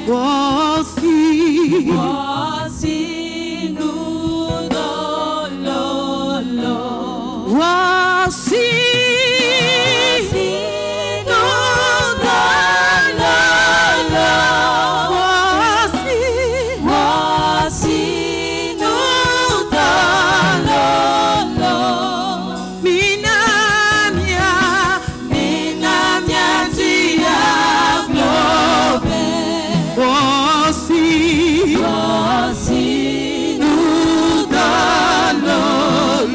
Voici nous dans l'eau. Voici nous dans l'eau. Voici nous dans l'eau. Mina mia dia globe. Voici nous dans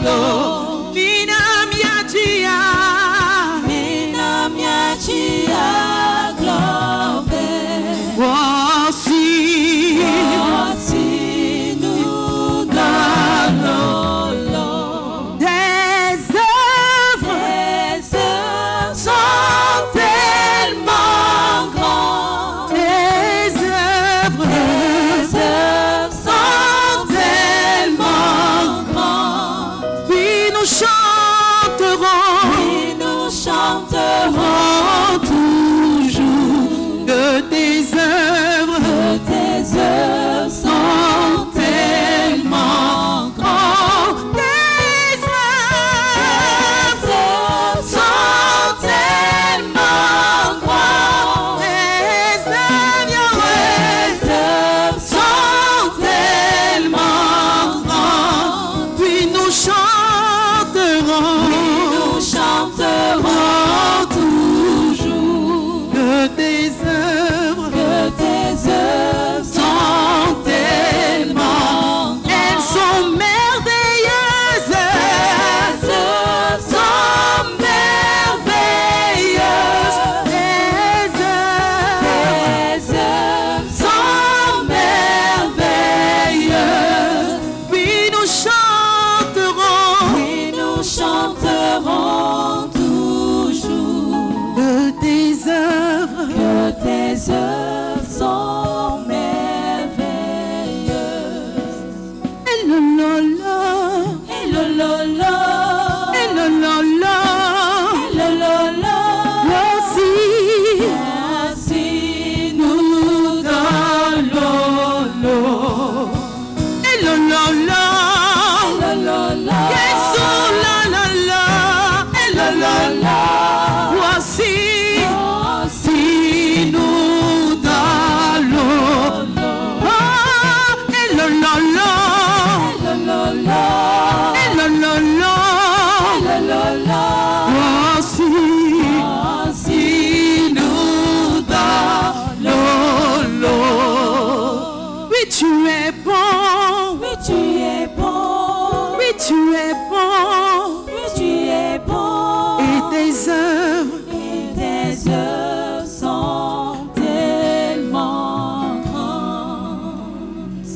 l'eau. Mina mia dia globe. Voici nous dans l'eau. Tes œuvres sont tellement grandes. Tes œuvres sont tellement grandes. Puis nous chanterons toujours que tes œuvres sont tellement grandes. Tes œuvres sont tellement grandes. Tes œuvres sont tellement grandes. Puis nous chanterons toujours que tes œuvres sont tellement grandes. Elles sont merveilleuses. Elles sont merveilleuses. Tes œuvres sont merveilleuses. Puis nous chanterons toujours que tes œuvres sont merveilleuses. Et lololo, et lololo, et lololo, et lololo. Voici nous dans l'eau. Et lololo, et lololo. Voici nous dans l'eau. Et lololo, et lololo. Voici nous dans l'eau. Oui, tu es bon. Oui, tu es bon. Oui, tu es bon. Oui, tu es bon. Et tes œuvres sont tellement grandes.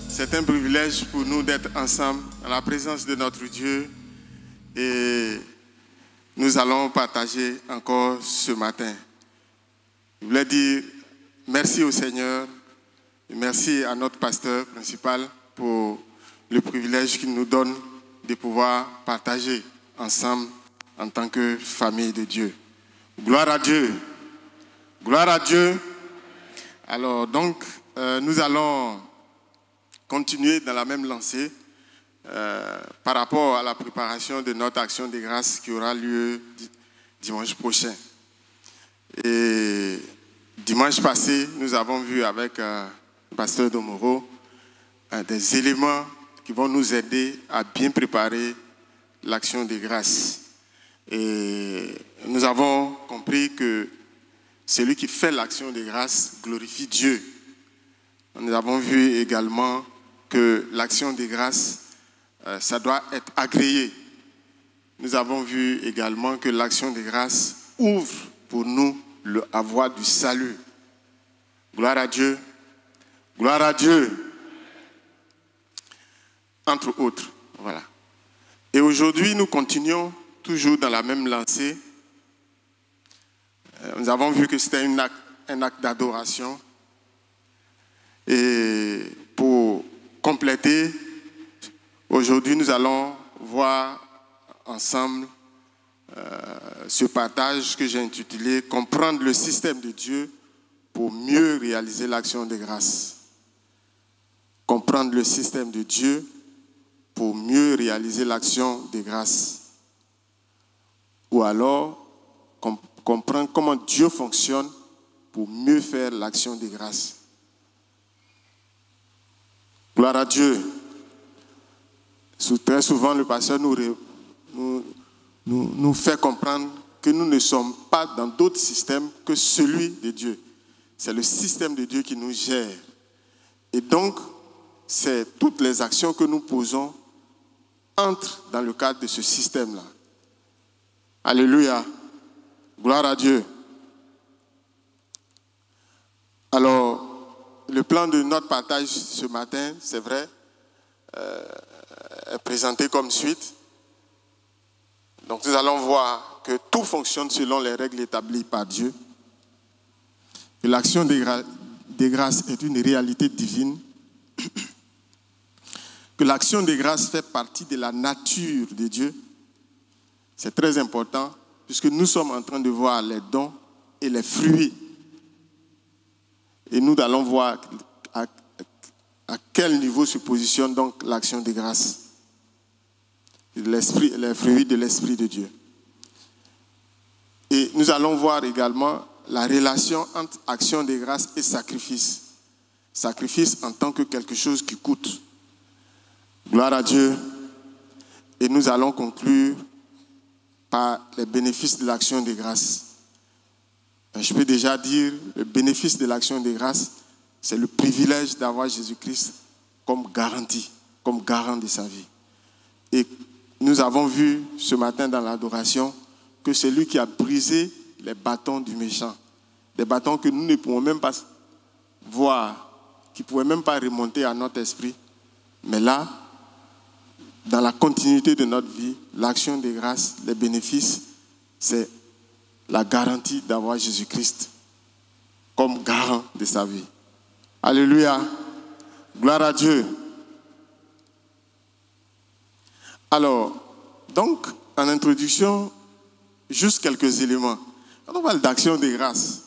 C'est un privilège pour nous d'être ensemble dans la présence de notre Dieu et nous allons partager encore ce matin. Je voulais dire merci au Seigneur et merci à notre pasteur principal pour le privilège qu'il nous donne de pouvoir partager ensemble en tant que famille de Dieu. Gloire à Dieu. Gloire à Dieu. Alors donc, nous allons continuer dans la même lancée par rapport à la préparation de notre action de grâce qui aura lieu dimanche prochain. Et dimanche passé, nous avons vu avec le pasteur Domoro des éléments qui vont nous aider à bien préparer l'action de grâce. Et nous avons compris que celui qui fait l'action de grâce glorifie Dieu. Nous avons vu également que l'action de grâce, ça doit être agréé. Nous avons vu également que l'action de grâce ouvre pour nous la voie du salut. Gloire à Dieu. Gloire à Dieu. Entre autres. Voilà. Et aujourd'hui, nous continuons toujours dans la même lancée. Nous avons vu que c'était un acte d'adoration. Et pour compléter, aujourd'hui, nous allons voir ensemble ce partage que j'ai intitulé « Comprendre le système de Dieu pour mieux réaliser l'action de grâce ». Comprendre le système de Dieu pour mieux réaliser l'action de grâce. Ou alors, comprendre comment Dieu fonctionne pour mieux faire l'action de grâce. Gloire à Dieu. Très souvent, le pasteur nous fait comprendre que nous ne sommes pas dans d'autres systèmes que celui de Dieu. C'est le système de Dieu qui nous gère. Et donc, c'est toutes les actions que nous posons entrent dans le cadre de ce système-là. Alléluia. Gloire à Dieu. Alors, le plan de notre partage ce matin, c'est vrai, est présenté comme suite. Donc, nous allons voir que tout fonctionne selon les règles établies par Dieu. Que l'action des grâces est une réalité divine. Que l'action des grâces fait partie de la nature de Dieu. C'est très important, puisque nous sommes en train de voir les dons et les fruits. Et nous allons voir à quel niveau se positionne donc l'action des grâces. Les fruits de l'Esprit de Dieu. Et nous allons voir également la relation entre action des grâces et sacrifice. Sacrifice en tant que quelque chose qui coûte. Gloire à Dieu. Et nous allons conclure par les bénéfices de l'action des grâces. Je peux déjà dire, le bénéfice de l'action des grâces, c'est le privilège d'avoir Jésus-Christ comme garantie, comme garant de sa vie. Et nous avons vu ce matin dans l'adoration que c'est lui qui a brisé les bâtons du méchant. Des bâtons que nous ne pouvons même pas voir, qui ne pouvaient même pas remonter à notre esprit. Mais là, dans la continuité de notre vie, l'action des grâces, les bénéfices, c'est la garantie d'avoir Jésus-Christ comme garant de sa vie. Alléluia. Gloire à Dieu. Alors, donc, en introduction, juste quelques éléments. Quand on parle d'action des grâces,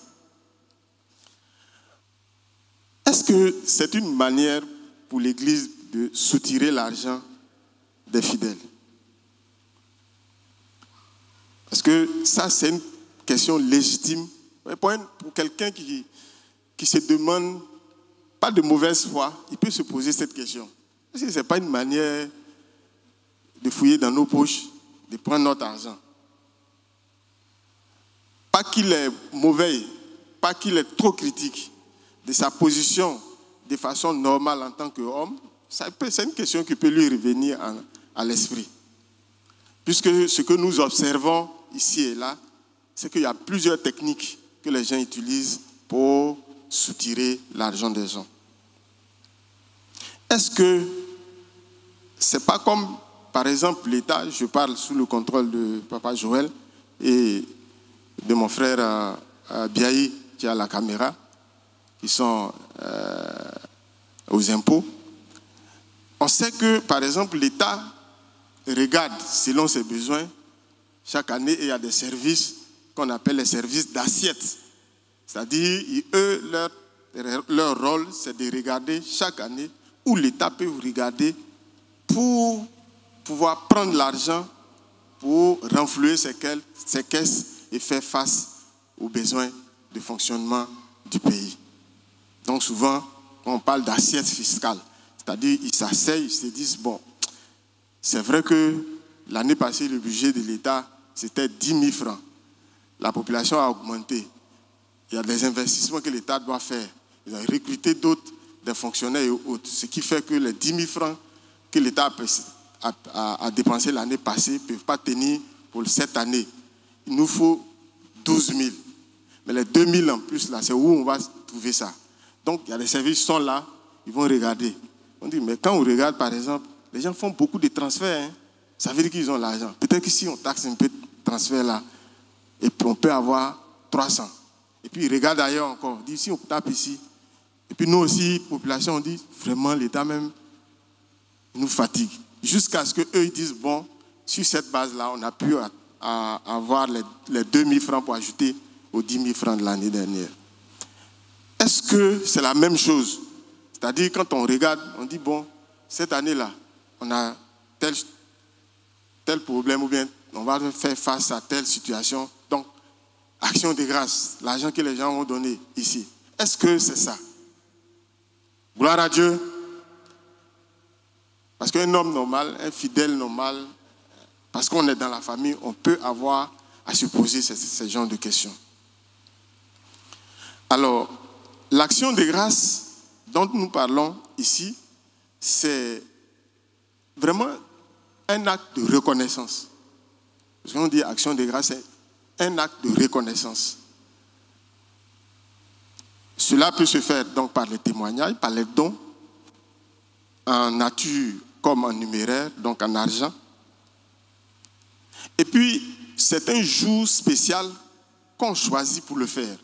est-ce que c'est une manière pour l'Église de soutirer l'argent des fidèles? Parce que ça, c'est une question légitime. Pour quelqu'un qui se demande, pas de mauvaise foi, il peut se poser cette question. Est-ce que ce n'est pas une manière de fouiller dans nos poches, de prendre notre argent? Pas qu'il est mauvais, pas qu'il est trop critique de sa position de façon normale en tant qu'homme, c'est une question qui peut lui revenir à l'esprit. Puisque ce que nous observons ici et là, c'est qu'il y a plusieurs techniques que les gens utilisent pour soutirer l'argent des gens. Est-ce que c'est pas comme, par exemple, l'État, je parle sous le contrôle de Papa Joël et de mon frère Biaï qui a la caméra, qui sont aux impôts. On sait que, par exemple, l'État regarde selon ses besoins. Chaque année, il y a des services qu'on appelle les services d'assiette. C'est-à-dire, eux, leur rôle, c'est de regarder chaque année où l'État peut regarder pour pouvoir prendre l'argent pour renflouer ses caisses et faire face aux besoins de fonctionnement du pays. Donc souvent, on parle d'assiette fiscale. C'est-à-dire, ils s'asseyent, ils se disent, bon, c'est vrai que l'année passée, le budget de l'État, c'était 10 000 francs. La population a augmenté. Il y a des investissements que l'État doit faire. Ils ont recruté d'autres, des fonctionnaires et autres. Ce qui fait que les 10 000 francs que l'État a dépensé l'année passée ne peuvent pas tenir pour cette année. Il nous faut 12 000. Mais les 2 000 en plus, là, c'est où on va trouver ça. Donc, il y a des services qui sont là, ils vont regarder. On dit, mais quand on regarde, par exemple, les gens font beaucoup de transferts. Hein. Ça veut dire qu'ils ont l'argent. Peut-être que si on taxe un peu de transfert là, et puis on peut avoir 300. Et puis ils regardent ailleurs encore. Ils disent, si on tape ici. Et puis nous aussi, population, on dit, vraiment, l'État même nous fatigue. Jusqu'à ce qu'eux, ils disent, bon, sur cette base-là, on a pu à avoir les 2 000 francs pour ajouter aux 10 000 francs de l'année dernière. Est-ce que c'est la même chose? C'est-à-dire, quand on regarde, on dit, bon, cette année-là, on a tel problème, ou bien on va faire face à telle situation. Donc, action de grâce, l'argent que les gens ont donné ici. Est-ce que c'est ça? Gloire à Dieu. Parce qu'un homme normal, un fidèle normal, parce qu'on est dans la famille, on peut avoir à se poser ce genre de questions. Alors, l'action de grâce dont nous parlons ici, c'est vraiment un acte de reconnaissance. Parce qu'on dit action de grâce, c'est un acte de reconnaissance. Cela peut se faire donc par les témoignages, par les dons, en nature comme en numéraire, donc en argent. Et puis, c'est un jour spécial qu'on choisit pour le faire.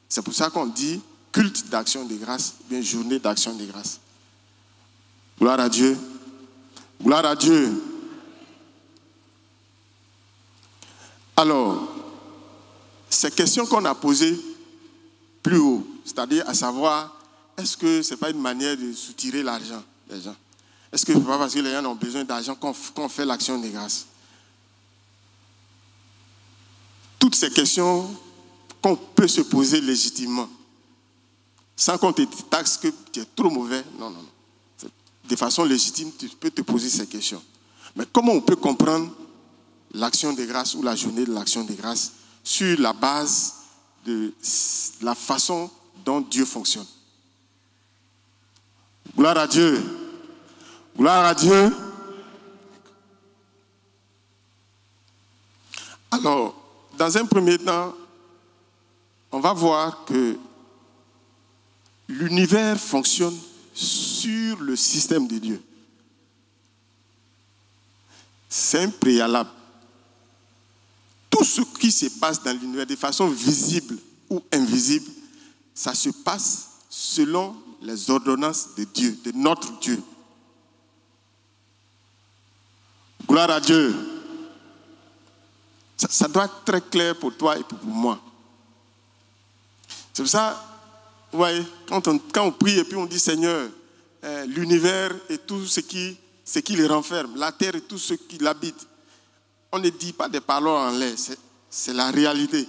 C'est pour ça qu'on dit culte d'action de grâce, bien journée d'action de grâce. Gloire à Dieu. Gloire à Dieu. Alors, ces questions qu'on a posées plus haut, c'est-à-dire à savoir, est-ce que ce n'est pas une manière de soutirer l'argent des gens? Est-ce que ce n'est pas parce que les gens ont besoin d'argent qu'on fait l'action de grâce? Toutes ces questions qu'on peut se poser légitimement, sans qu'on te taxe que tu es trop mauvais. Non. De façon légitime, tu peux te poser ces questions. Mais comment on peut comprendre l'action de grâce ou la journée de l'action de grâce sur la base de la façon dont Dieu fonctionne? Gloire à Dieu. Gloire à Dieu. Alors, dans un premier temps, on va voir que l'univers fonctionne sur le système de Dieu. C'est un préalable. Tout ce qui se passe dans l'univers de façon visible ou invisible, ça se passe selon les ordonnances de Dieu, de notre Dieu. Gloire à Dieu. Ça doit être très clair pour toi et pour moi. C'est pour ça, vous voyez, quand on prie et puis on dit Seigneur, l'univers et tout ce qui le renferme, la terre et tout ce qui l'habite, on ne dit pas des paroles en l'air, c'est la réalité.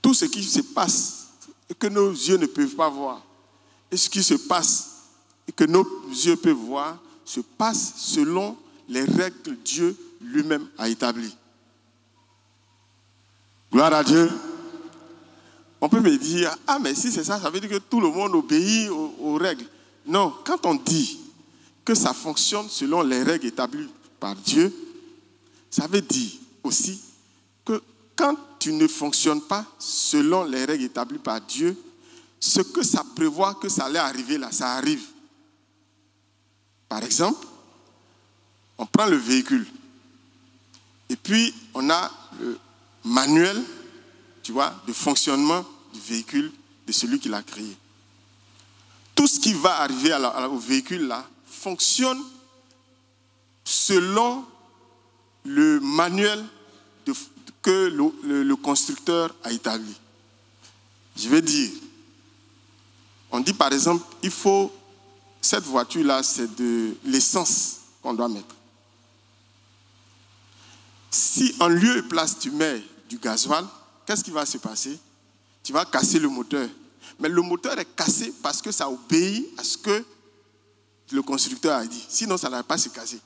Tout ce qui se passe et que nos yeux ne peuvent pas voir, et ce qui se passe et que nos yeux peuvent voir, se passe selon les règles que Dieu lui-même a établies. Gloire à Dieu. On peut me dire, ah mais si c'est ça, ça veut dire que tout le monde obéit aux règles. Non, quand on dit que ça fonctionne selon les règles établies par Dieu, ça veut dire aussi que quand tu ne fonctionnes pas selon les règles établies par Dieu, ce que ça prévoit que ça allait arriver là, ça arrive. Par exemple, on prend le véhicule et puis on a le manuel, tu vois, de fonctionnement du véhicule de celui qui l'a créé. Tout ce qui va arriver au véhicule là fonctionne selon le manuel que le constructeur a établi. Je vais dire, on dit par exemple, il faut, cette voiture là, c'est de l'essence qu'on doit mettre. Si en lieu et place tu mets du gasoil, qu'est-ce qui va se passer? Tu vas casser le moteur. Mais le moteur est cassé parce que ça obéit à ce que le constructeur a dit. Sinon, ça n'allait pas se casser.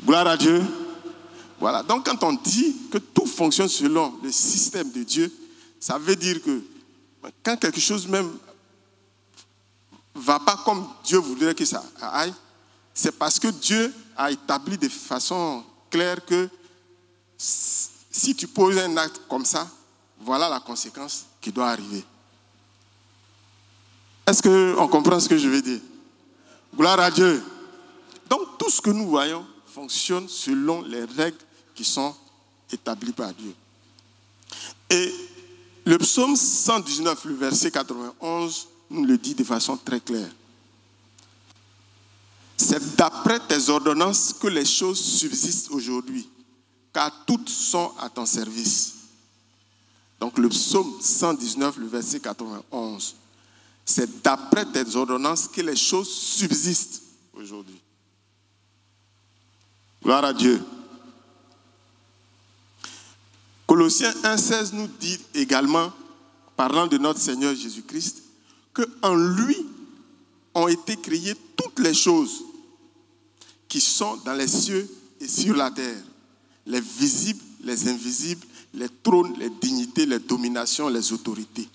Gloire à Dieu. Voilà. Donc, quand on dit que tout fonctionne selon le système de Dieu, ça veut dire que quand quelque chose même ne va pas comme Dieu voudrait que ça aille, c'est parce que Dieu a établi de façon claire que si tu poses un acte comme ça, voilà la conséquence qui doit arriver. Est-ce qu'on comprend ce que je veux dire? Gloire à Dieu. Donc tout ce que nous voyons fonctionne selon les règles qui sont établies par Dieu. Et le psaume 119, le verset 91, nous le dit de façon très claire. C'est d'après tes ordonnances que les choses subsistent aujourd'hui, car toutes sont à ton service. Donc le psaume 119, le verset 91. C'est d'après tes ordonnances que les choses subsistent aujourd'hui. Gloire à Dieu. Colossiens 1,16 nous dit également, parlant de notre Seigneur Jésus-Christ, qu'en lui ont été créées toutes les choses qui sont dans les cieux et sur la terre, les visibles, les invisibles, les trônes, les dignités, les dominations, les autorités.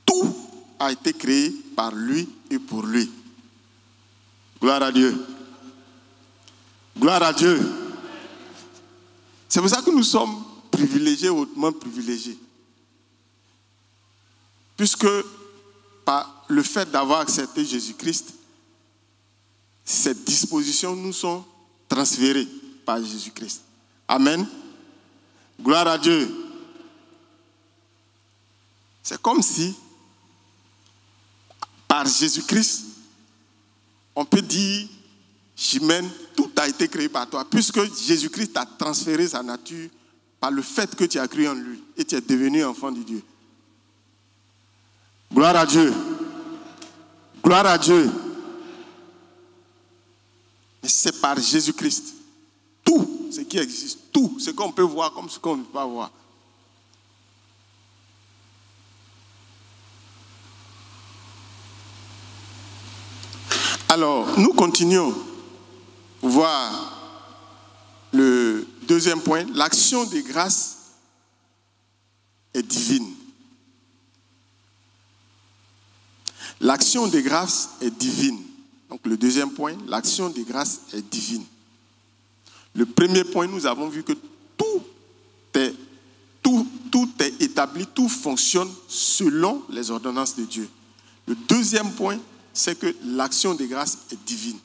Tout a été créé par lui et pour lui. Gloire à Dieu. Gloire à Dieu. C'est pour ça que nous sommes privilégiés, hautement privilégiés. Puisque par le fait d'avoir accepté Jésus-Christ, ces dispositions nous sont transférées par Jésus-Christ. Amen. Gloire à Dieu. C'est comme si, par Jésus-Christ, on peut dire, Chimène, tout a été créé par toi, puisque Jésus-Christ t'a transféré sa nature par le fait que tu as cru en lui et tu es devenu enfant de Dieu. Gloire à Dieu. Gloire à Dieu. Mais c'est par Jésus-Christ. Tout ce qui existe, tout ce qu'on peut voir comme ce qu'on ne peut pas voir. Alors, nous continuons. Voir le deuxième point. L'action de grâce est divine. L'action de grâce est divine. Donc le deuxième point, l'action de grâce est divine. Le premier point, nous avons vu que tout est établi, tout fonctionne selon les ordonnances de Dieu. Le deuxième point, c'est que l'action de grâce est divine.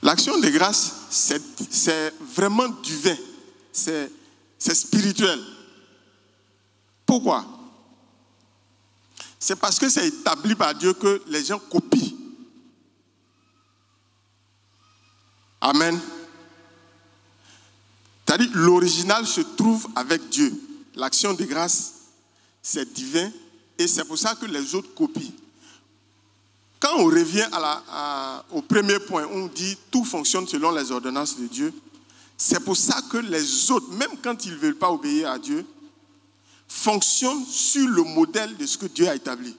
L'action de grâce, c'est vraiment divin, c'est spirituel. Pourquoi? C'est parce que c'est établi par Dieu que les gens copient. Amen. C'est-à-dire l'original se trouve avec Dieu. L'action de grâce, c'est divin et c'est pour ça que les autres copient. Quand on revient au premier point, on dit tout fonctionne selon les ordonnances de Dieu. C'est pour ça que les autres, même quand ils ne veulent pas obéir à Dieu, fonctionnent sur le modèle de ce que Dieu a établi.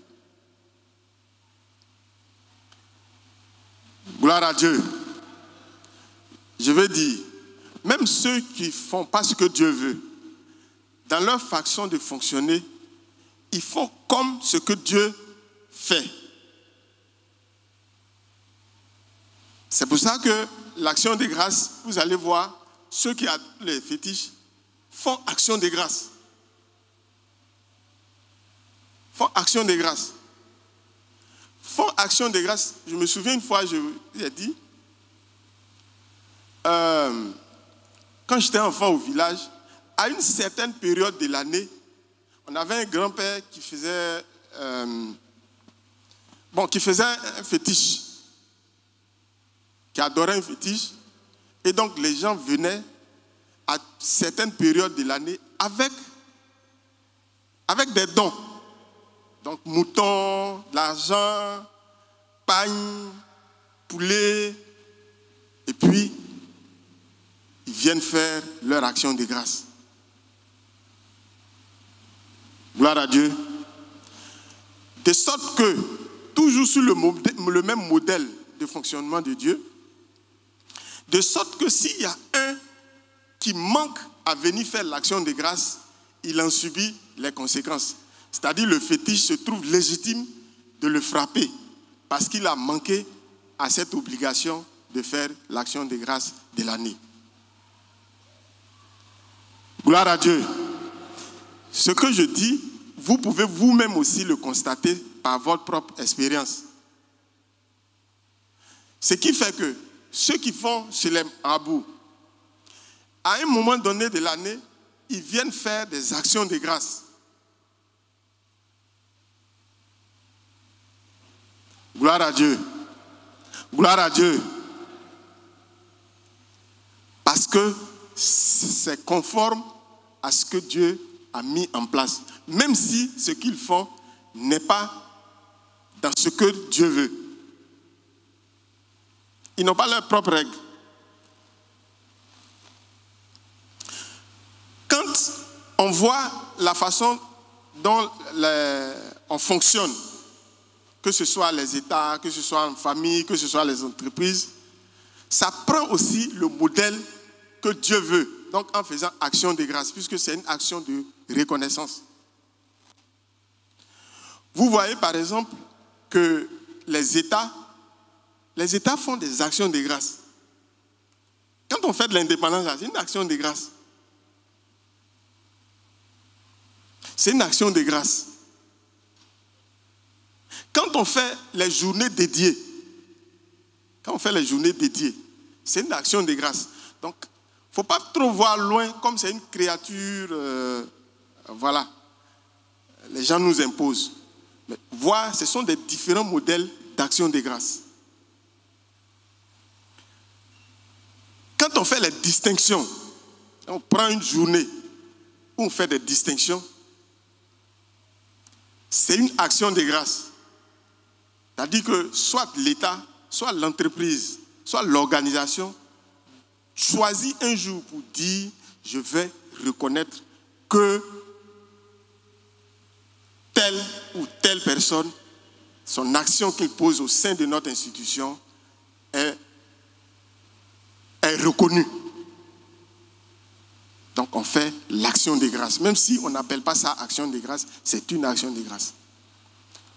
Gloire à Dieu. Je veux dire, même ceux qui ne font pas ce que Dieu veut, dans leur façon de fonctionner, ils font comme ce que Dieu fait. C'est pour ça que l'action de grâce, vous allez voir, ceux qui ont les fétiches font action de grâce. Font action de grâce. Font action de grâce. Je me souviens une fois, j'ai dit, quand j'étais enfant au village, à une certaine période de l'année, on avait un grand-père qui faisait un fétiche, qui adorait un fétiche. Et donc les gens venaient à certaines périodes de l'année avec des dons. Donc moutons, de l'argent, pagne, poulet. Et puis, ils viennent faire leur action de grâce. Gloire à Dieu. De sorte que, toujours sur le même modèle de fonctionnement de Dieu, de sorte que s'il y a un qui manque à venir faire l'action de grâce, il en subit les conséquences. C'est-à-dire le fétiche se trouve légitime de le frapper parce qu'il a manqué à cette obligation de faire l'action de grâce de l'année. Gloire à Dieu. Ce que je dis, vous pouvez vous-même aussi le constater par votre propre expérience. Ce qui fait que ceux qui font chez les marabouts, à un moment donné de l'année, ils viennent faire des actions de grâce. Gloire à Dieu. Gloire à Dieu. Parce que c'est conforme à ce que Dieu a mis en place. Même si ce qu'ils font n'est pas dans ce que Dieu veut. Ils n'ont pas leurs propres règles. Quand on voit la façon dont on fonctionne, que ce soit les États, que ce soit en famille, que ce soit les entreprises, ça prend aussi le modèle que Dieu veut. Donc en faisant action de grâce, puisque c'est une action de reconnaissance. Vous voyez par exemple que les États font des actions de grâce. Quand on fait de l'indépendance, c'est une action de grâce. C'est une action de grâce. Quand on fait les journées dédiées, c'est une action de grâce. Donc, il ne faut pas trop voir loin comme c'est une créature, voilà. Les gens nous imposent. Mais voir, ce sont des différents modèles d'action de grâce. Quand on fait les distinctions, on prend une journée où on fait des distinctions, c'est une action de grâce. C'est-à-dire que soit l'État, soit l'entreprise, soit l'organisation choisit un jour pour dire « Je vais reconnaître que telle ou telle personne, son action qu'il pose au sein de notre institution est reconnue. » Donc on fait l'action de grâce. Même si on n'appelle pas ça action de grâce, c'est une action de grâce.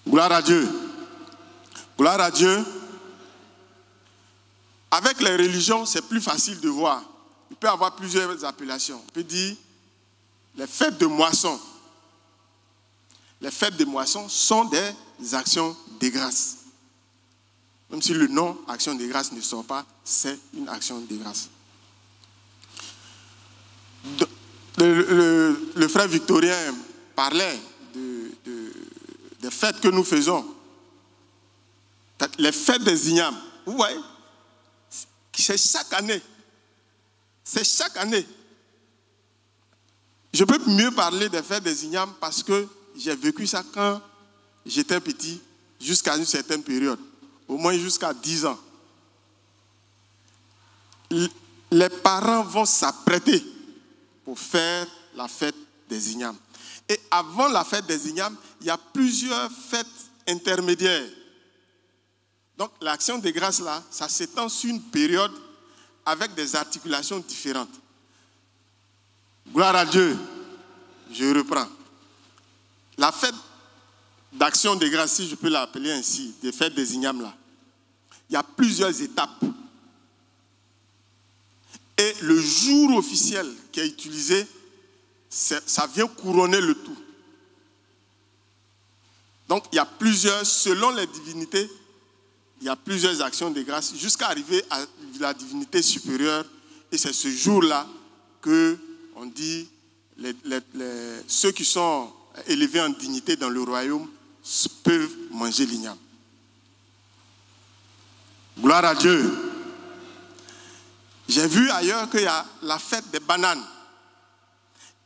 Gloire à Dieu. Gloire à Dieu. Avec les religions, c'est plus facile de voir. Il peut y avoir plusieurs appellations. On peut dire les fêtes de moisson. Les fêtes de moisson sont des actions de grâce. Même si le nom action de grâce ne sort pas, c'est une action de grâce. Le frère Victorien parlait des fêtes que nous faisons. Les fêtes des ignames. Vous voyez, c'est chaque année. C'est chaque année. Je peux mieux parler des fêtes des ignames parce que j'ai vécu ça quand j'étais petit, jusqu'à une certaine période. Au moins jusqu'à 10 ans. Les parents vont s'apprêter pour faire la fête des ignames. Et avant la fête des ignames, il y a plusieurs fêtes intermédiaires. Donc l'action de grâce là, ça s'étend sur une période avec des articulations différentes. Gloire à Dieu. Je reprends. La fête d'action de grâce, si je peux l'appeler ainsi, des fêtes des ignames là, il y a plusieurs étapes. Et le jour officiel qui est utilisé, ça vient couronner le tout. Donc il y a plusieurs, selon les divinités, il y a plusieurs actions de grâce jusqu'à arriver à la divinité supérieure. Et c'est ce jour-là qu'on dit ceux qui sont élevés en dignité dans le royaume peuvent manger l'igname. Gloire à Dieu. J'ai vu ailleurs qu'il y a la fête des bananes.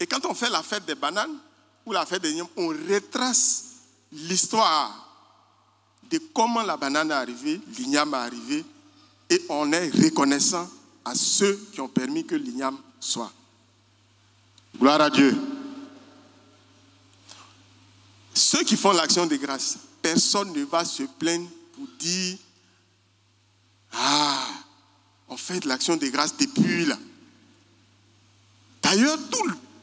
Et quand on fait la fête des bananes ou la fête des ignames, on retrace l'histoire de comment la banane est arrivée, l'igname est arrivé, et on est reconnaissant à ceux qui ont permis que l'igname soit. Gloire à Dieu. Ceux qui font l'action de grâce, personne ne va se plaindre pour dire « Ah, on fait de l'action de grâce depuis là. » D'ailleurs,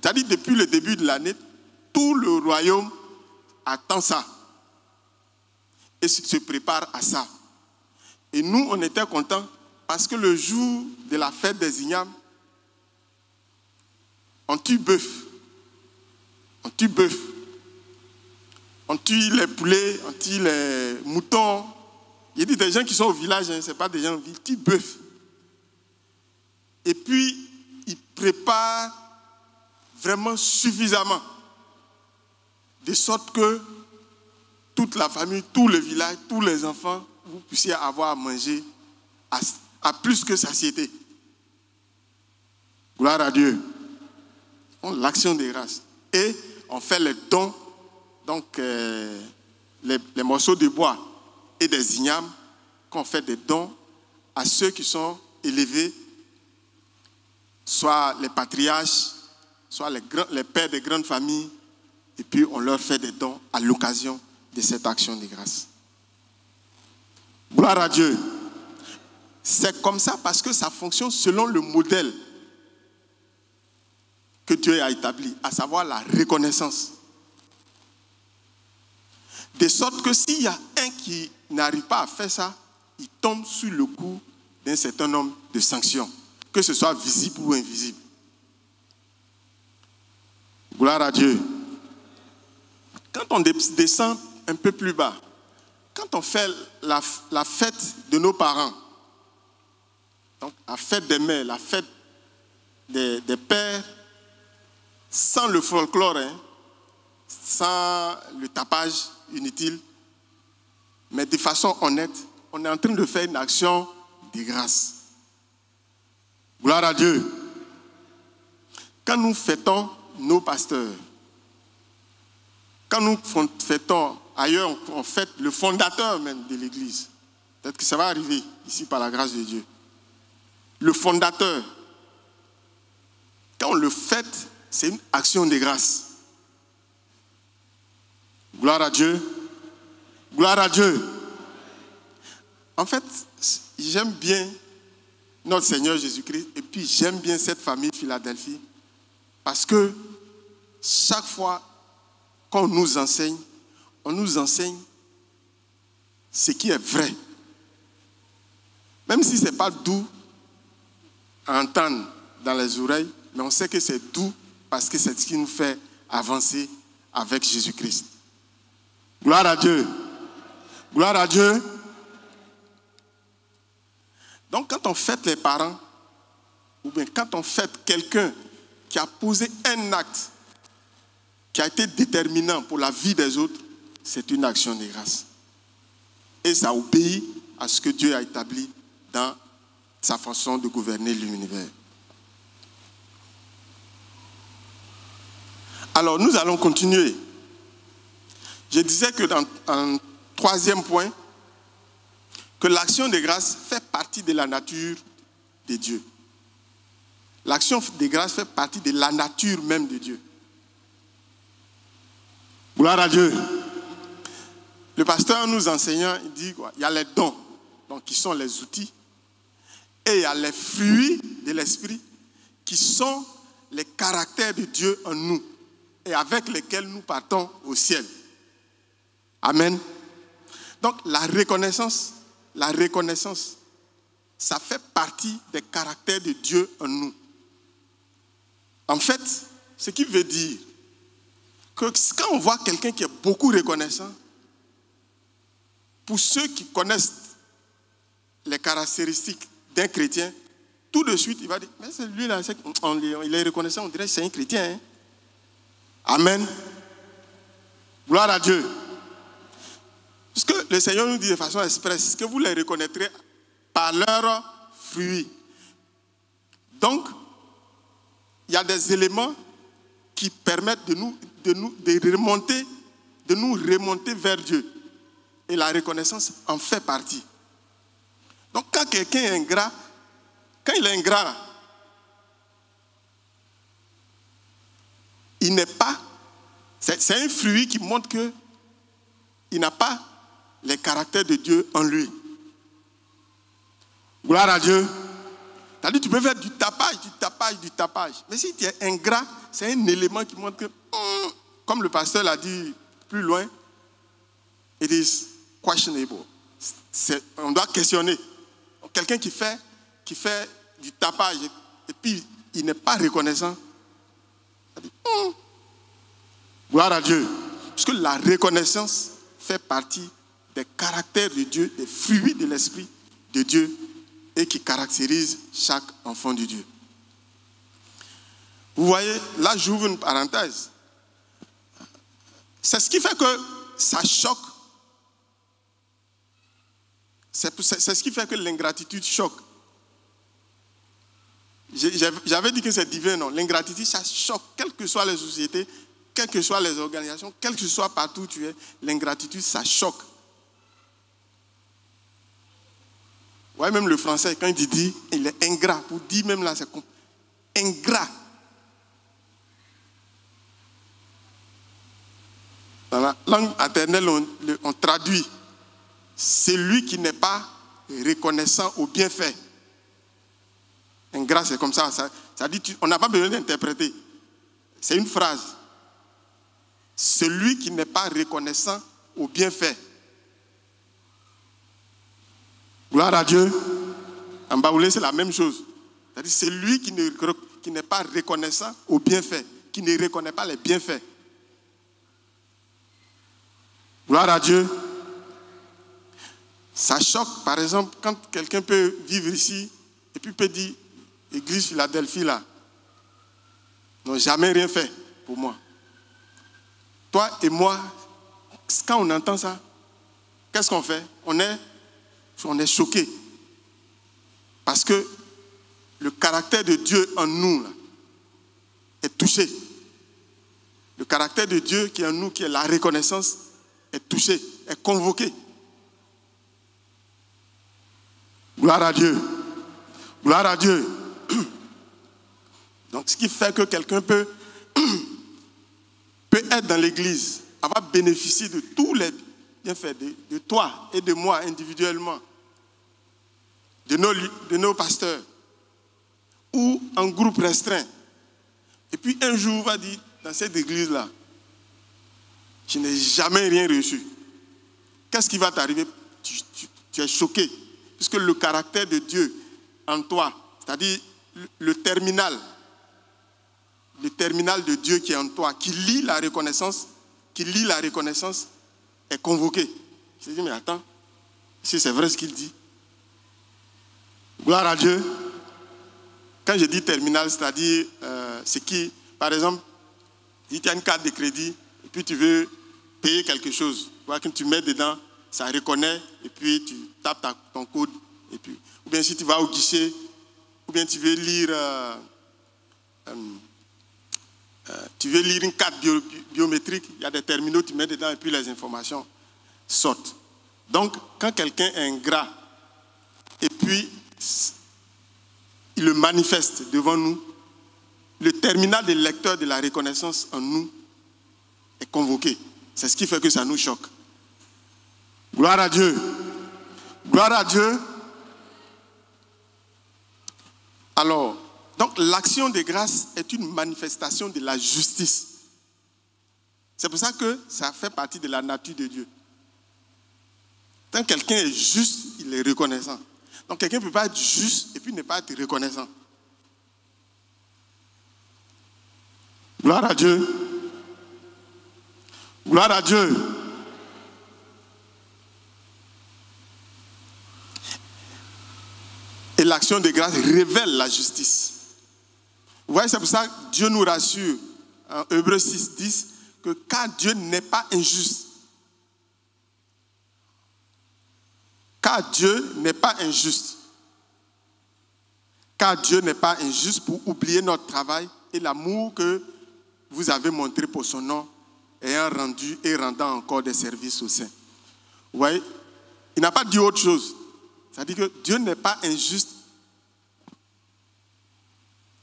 c'est-à-dire depuis le début de l'année, tout le royaume attend ça. Et se prépare à ça. Et nous, on était contents parce que le jour de la fête des ignames, on tue bœuf. On tue bœuf. On tue les poulets, on tue les moutons. Il y a des gens qui sont au village, hein, ce n'est pas des gens en ville, ils tuent bœuf. Et puis, ils préparent vraiment suffisamment. De sorte que toute la famille, tout le village, tous les enfants, vous puissiez avoir à manger à plus que satiété. Gloire à Dieu. L'action des grâces. Et on fait les dons, donc les morceaux de bois et des ignames, qu'on fait des dons à ceux qui sont élevés, soit les patriarches, soit les pères des grandes familles, et puis on leur fait des dons à l'occasion de cette action de grâce. Gloire à Dieu. C'est comme ça parce que ça fonctionne selon le modèle que Dieu a établi, à savoir la reconnaissance. De sorte que s'il y a un qui n'arrive pas à faire ça, il tombe sous le coup d'un certain nombre de sanctions, que ce soit visible ou invisible. Gloire à Dieu. Quand on descend un peu plus bas, quand on fait la fête de nos parents, donc la fête des mères, la fête des pères, sans le folklore, sans le tapage inutile, mais de façon honnête, on est en train de faire une action de grâce. Gloire à Dieu. Quand nous fêtons nos pasteurs, quand nous fêtons ailleurs, on fête le fondateur même de l'Église. Peut-être que ça va arriver ici par la grâce de Dieu. Le fondateur, quand on le fête, c'est une action de grâce. Gloire à Dieu. Gloire à Dieu. En fait, j'aime bien notre Seigneur Jésus-Christ et puis j'aime bien cette famille Philadelphie parce que chaque fois qu'on nous enseigne, on nous enseigne ce qui est vrai. Même si ce n'est pas doux à entendre dans les oreilles, mais on sait que c'est doux parce que c'est ce qui nous fait avancer avec Jésus-Christ. Gloire à Dieu. Gloire à Dieu. Donc quand on fête les parents, ou bien quand on fête quelqu'un qui a posé un acte qui a été déterminant pour la vie des autres, c'est une action de grâce. Et ça obéit à ce que Dieu a établi dans sa façon de gouverner l'univers. Alors nous allons continuer. Je disais que dans un troisième point, que l'action de grâce fait partie de la nature de Dieu. L'action de grâce fait partie de la nature même de Dieu. Gloire à Dieu. Le pasteur nous enseignant, il dit quoi? Il y a les dons, donc qui sont les outils, et il y a les fruits de l'esprit, qui sont les caractères de Dieu en nous, et avec lesquels nous partons au ciel. Amen. Donc la reconnaissance, ça fait partie des caractères de Dieu en nous. En fait, ce qui veut dire que quand on voit quelqu'un qui est beaucoup reconnaissant, pour ceux qui connaissent les caractéristiques d'un chrétien, tout de suite, il va dire, mais c'est lui là, il est reconnaissant, on dirait que c'est un chrétien. Hein? Amen. Gloire à Dieu. Parce que le Seigneur nous dit de façon expresse que vous les reconnaîtrez par leurs fruits. Donc, il y a des éléments qui permettent de nous remonter vers Dieu. Et la reconnaissance en fait partie. Donc, quand quelqu'un est ingrat, quand il est ingrat, il n'est pas... C'est un fruit qui montre qu'il n'a pas les caractères de Dieu en lui. Gloire à Dieu. C'est-à-dire, tu peux faire du tapage. Mais si tu es ingrat, c'est un élément qui montre que, comme le pasteur l'a dit plus loin, it is questionable. On doit questionner. Quelqu'un qui fait du tapage et puis il n'est pas reconnaissant. Gloire à Dieu. Parce que la reconnaissance fait partie des caractères de Dieu, des fruits de l'esprit de Dieu et qui caractérise chaque enfant de Dieu. Vous voyez, là j'ouvre une parenthèse. C'est ce qui fait que ça choque C'est ce qui fait que l'ingratitude choque. J'avais dit que c'est divin, non? L'ingratitude, ça choque, quelles que soient les sociétés, quelles que soient les organisations, quel que soit partout où tu es, l'ingratitude, ça choque. Ouais, même le français, quand il dit, il est ingrat. Pour dire même là, c'est ingrat. Dans la langue maternelle, on traduit celui qui n'est pas reconnaissant au bienfait. Ingrat, c'est comme ça. Ça dit, on n'a pas besoin d'interpréter. C'est une phrase. Celui qui n'est pas reconnaissant au bienfait. Gloire à Dieu. En baoulé, c'est la même chose. C'est-à-dire celui qui n'est pas reconnaissant au bienfait, qui ne reconnaît pas les bienfaits. Gloire à Dieu. Ça choque, par exemple, quand quelqu'un peut vivre ici et puis peut dire, Église Philadelphie là, n'ont jamais rien fait pour moi. Toi et moi, quand on entend ça, qu'est-ce qu'on fait? On est choqué. Parce que le caractère de Dieu en nous là, est touché. Le caractère de Dieu qui est en nous, qui est la reconnaissance, est touché, est convoqué. Gloire à Dieu. Gloire à Dieu. Donc, ce qui fait que quelqu'un peut être dans l'église, avoir bénéficié de tous les bienfaits de toi et de moi individuellement, de nos pasteurs, ou en groupe restreint. Et puis un jour, on va dire, dans cette église-là, je n'ai jamais rien reçu. Qu'est-ce qui va t'arriver? Tu es choqué. Puisque le caractère de Dieu en toi, c'est-à-dire le terminal de Dieu qui est en toi, qui lie la reconnaissance, est convoqué. Je dis, mais attends, si c'est vrai ce qu'il dit. Gloire à Dieu. Quand je dis terminal, c'est-à-dire ce qui, par exemple, si tu as une carte de crédit et puis tu veux payer quelque chose, quand tu mets dedans, ça reconnaît et puis tu tapes ton code. Et puis, ou bien si tu vas au guichet, ou bien tu veux lire une carte biométrique, il y a des terminaux, tu mets dedans et puis les informations sortent. Donc, quand quelqu'un est ingrat et puis il le manifeste devant nous, le terminal des lecteurs de la reconnaissance en nous est convoqué. C'est ce qui fait que ça nous choque. Gloire à Dieu. Gloire à Dieu. Alors, donc l'action de grâce est une manifestation de la justice. C'est pour ça que ça fait partie de la nature de Dieu. Quand quelqu'un est juste, il est reconnaissant. Donc quelqu'un ne peut pas être juste et puis ne pas être reconnaissant. Gloire à Dieu. Gloire à Dieu. Et l'action de grâce révèle la justice. Vous voyez, c'est pour ça que Dieu nous rassure en Hébreux 6:10 que car Dieu n'est pas injuste. Car Dieu n'est pas injuste. Car Dieu n'est pas injuste pour oublier notre travail et l'amour que vous avez montré pour son nom, ayant rendu et rendant encore des services aux saints. Vous voyez, il n'a pas dit autre chose. C'est-à-dire que Dieu n'est pas injuste.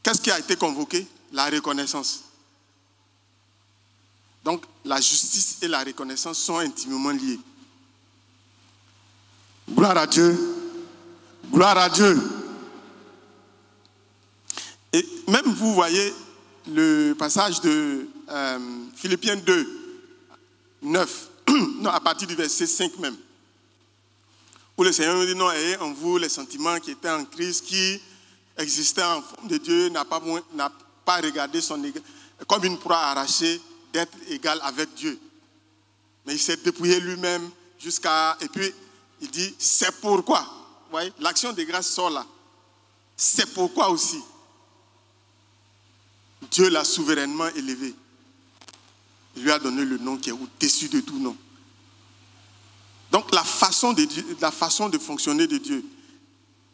Qu'est-ce qui a été convoqué? La reconnaissance. Donc, la justice et la reconnaissance sont intimement liées. Gloire à Dieu. Gloire à Dieu. Et même vous voyez le passage de Philippiens 2, 9, non, à partir du verset 5 même, où le Seigneur nous dit, non, ayez en vous les sentiments qui étaient en Christ, qui existaient en forme de Dieu, n'a pas regardé son égal, comme une proie arrachée d'être égal avec Dieu. Mais il s'est dépouillé lui-même jusqu'à... Et puis, il dit, c'est pourquoi. Vous voyez, l'action de grâce sort là. C'est pourquoi aussi Dieu l'a souverainement élevé. Il lui a donné le nom qui est au-dessus de tout nom. Donc la façon de Dieu, la façon de fonctionner de Dieu,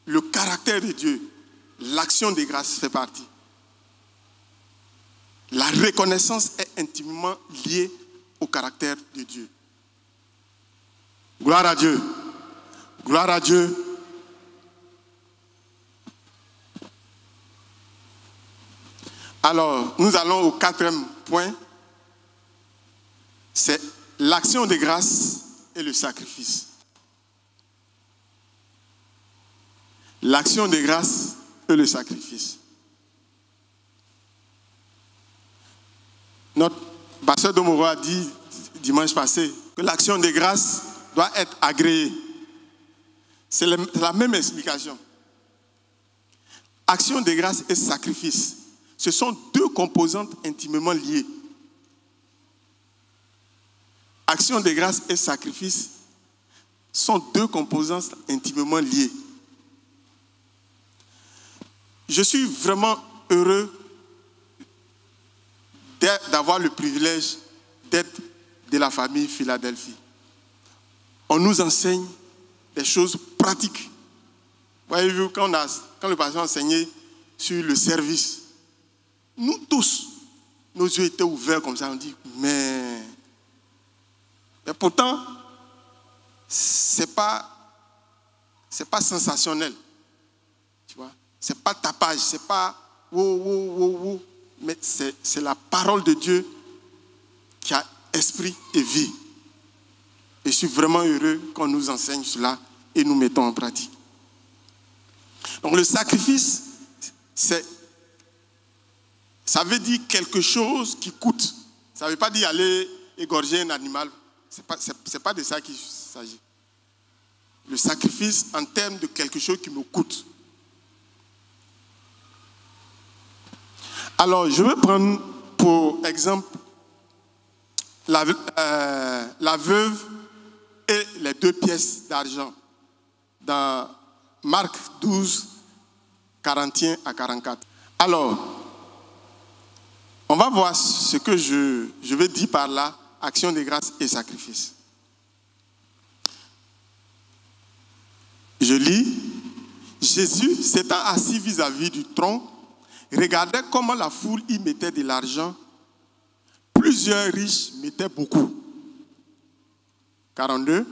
le caractère de Dieu, l'action des grâces fait partie. La reconnaissance est intimement liée au caractère de Dieu. Gloire à Dieu. Gloire à Dieu. Alors, nous allons au 4e point. C'est l'action de grâce et le sacrifice. L'action de grâce et le sacrifice. Notre pasteur Domoro a dit dimanche passé que l'action de grâce doit être agréée. C'est la même explication. Action de grâce et sacrifice. Ce sont deux composantes intimement liées. Action de grâce et sacrifice sont deux composantes intimement liées. Je suis vraiment heureux d'avoir le privilège d'être de la famille Philadelphie. On nous enseigne des choses pratiques. Voyez-vous, quand le pasteur enseignait sur le service, nous tous, nos yeux étaient ouverts comme ça. On dit, mais pourtant, c'est pas sensationnel. Tu vois, c'est pas tapage, c'est pas wow. Mais c'est la parole de Dieu qui a esprit et vie. Et je suis vraiment heureux qu'on nous enseigne cela et nous mettons en pratique. Donc le sacrifice, ça veut dire quelque chose qui coûte. Ça ne veut pas dire aller égorger un animal. C'est pas de ça qu'il s'agit. Le sacrifice en termes de quelque chose qui me coûte. Alors, je vais prendre pour exemple la veuve et les 2 pièces d'argent dans Marc 12, 41 à 44. Alors, on va voir ce que je vais dire par là, action de grâce et sacrifice. Je lis, Jésus s'étant assis vis-à-vis du tronc, regardait comment la foule y mettait de l'argent. Plusieurs riches mettaient beaucoup. 42.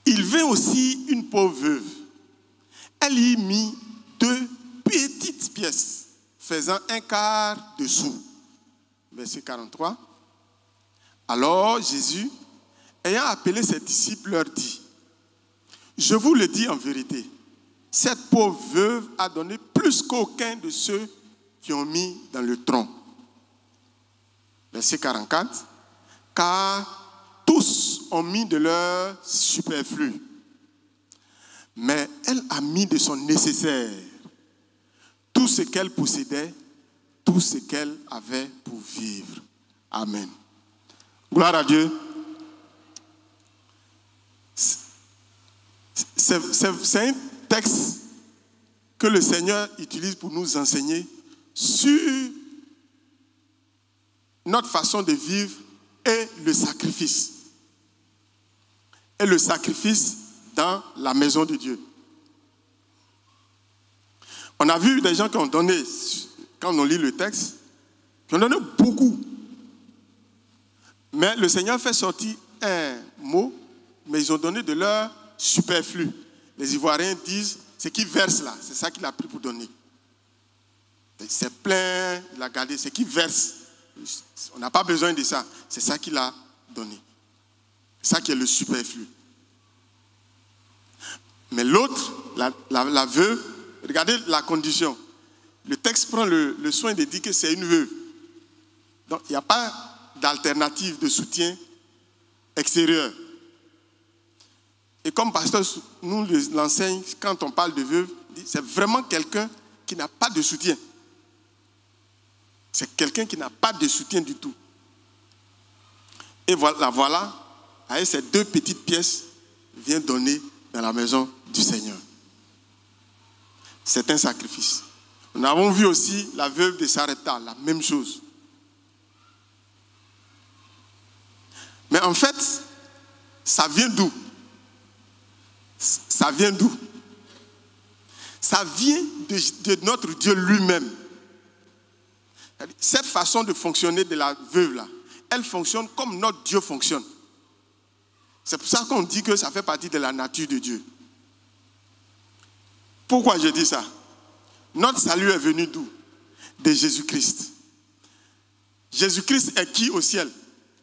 Il vint aussi une pauvre veuve. Elle y mit 2 petites pièces, faisant 1/4 de sou. Verset 43. Alors Jésus, ayant appelé ses disciples, leur dit, je vous le dis en vérité, cette pauvre veuve a donné plus qu'aucun de ceux qui ont mis dans le tronc. Verset 44. Car tous ont mis de leur superflu. Mais elle a mis de son nécessaire. Tout ce qu'elle possédait, tout ce qu'elle avait pour vivre. Amen. Gloire à Dieu. C'est un texte que le Seigneur utilise pour nous enseigner sur notre façon de vivre et le sacrifice. Et le sacrifice dans la maison de Dieu. On a vu des gens qui ont donné, quand on lit le texte, qui ont donné beaucoup. Mais le Seigneur fait sortir un mot, mais ils ont donné de leur superflu. Les Ivoiriens disent, ce qu'il verse là, c'est ça qu'il a pris pour donner. C'est plein, il a gardé, ce qu'il verse. On n'a pas besoin de ça, c'est ça qu'il a donné. C'est ça qui est le superflu. Mais l'autre, la veuve, regardez la condition. Le texte prend le soin de dire que c'est une veuve. Donc il n'y a pas d'alternative de soutien extérieur. Et comme pasteur nous l'enseigne, quand on parle de veuve, c'est vraiment quelqu'un qui n'a pas de soutien. C'est quelqu'un qui n'a pas de soutien du tout. Et voilà, avec ces 2 petites pièces, vient donner dans la maison du Seigneur. C'est un sacrifice. Nous avons vu aussi la veuve de Sarepta, la même chose. Mais en fait, Ça vient d'où? Ça vient d'où? Ça vient de notre Dieu lui-même. Cette façon de fonctionner de la veuve là, elle fonctionne comme notre Dieu fonctionne. C'est pour ça qu'on dit que ça fait partie de la nature de Dieu. Pourquoi je dis ça? Notre salut est venu d'où? De Jésus-Christ. Jésus-Christ est qui au ciel?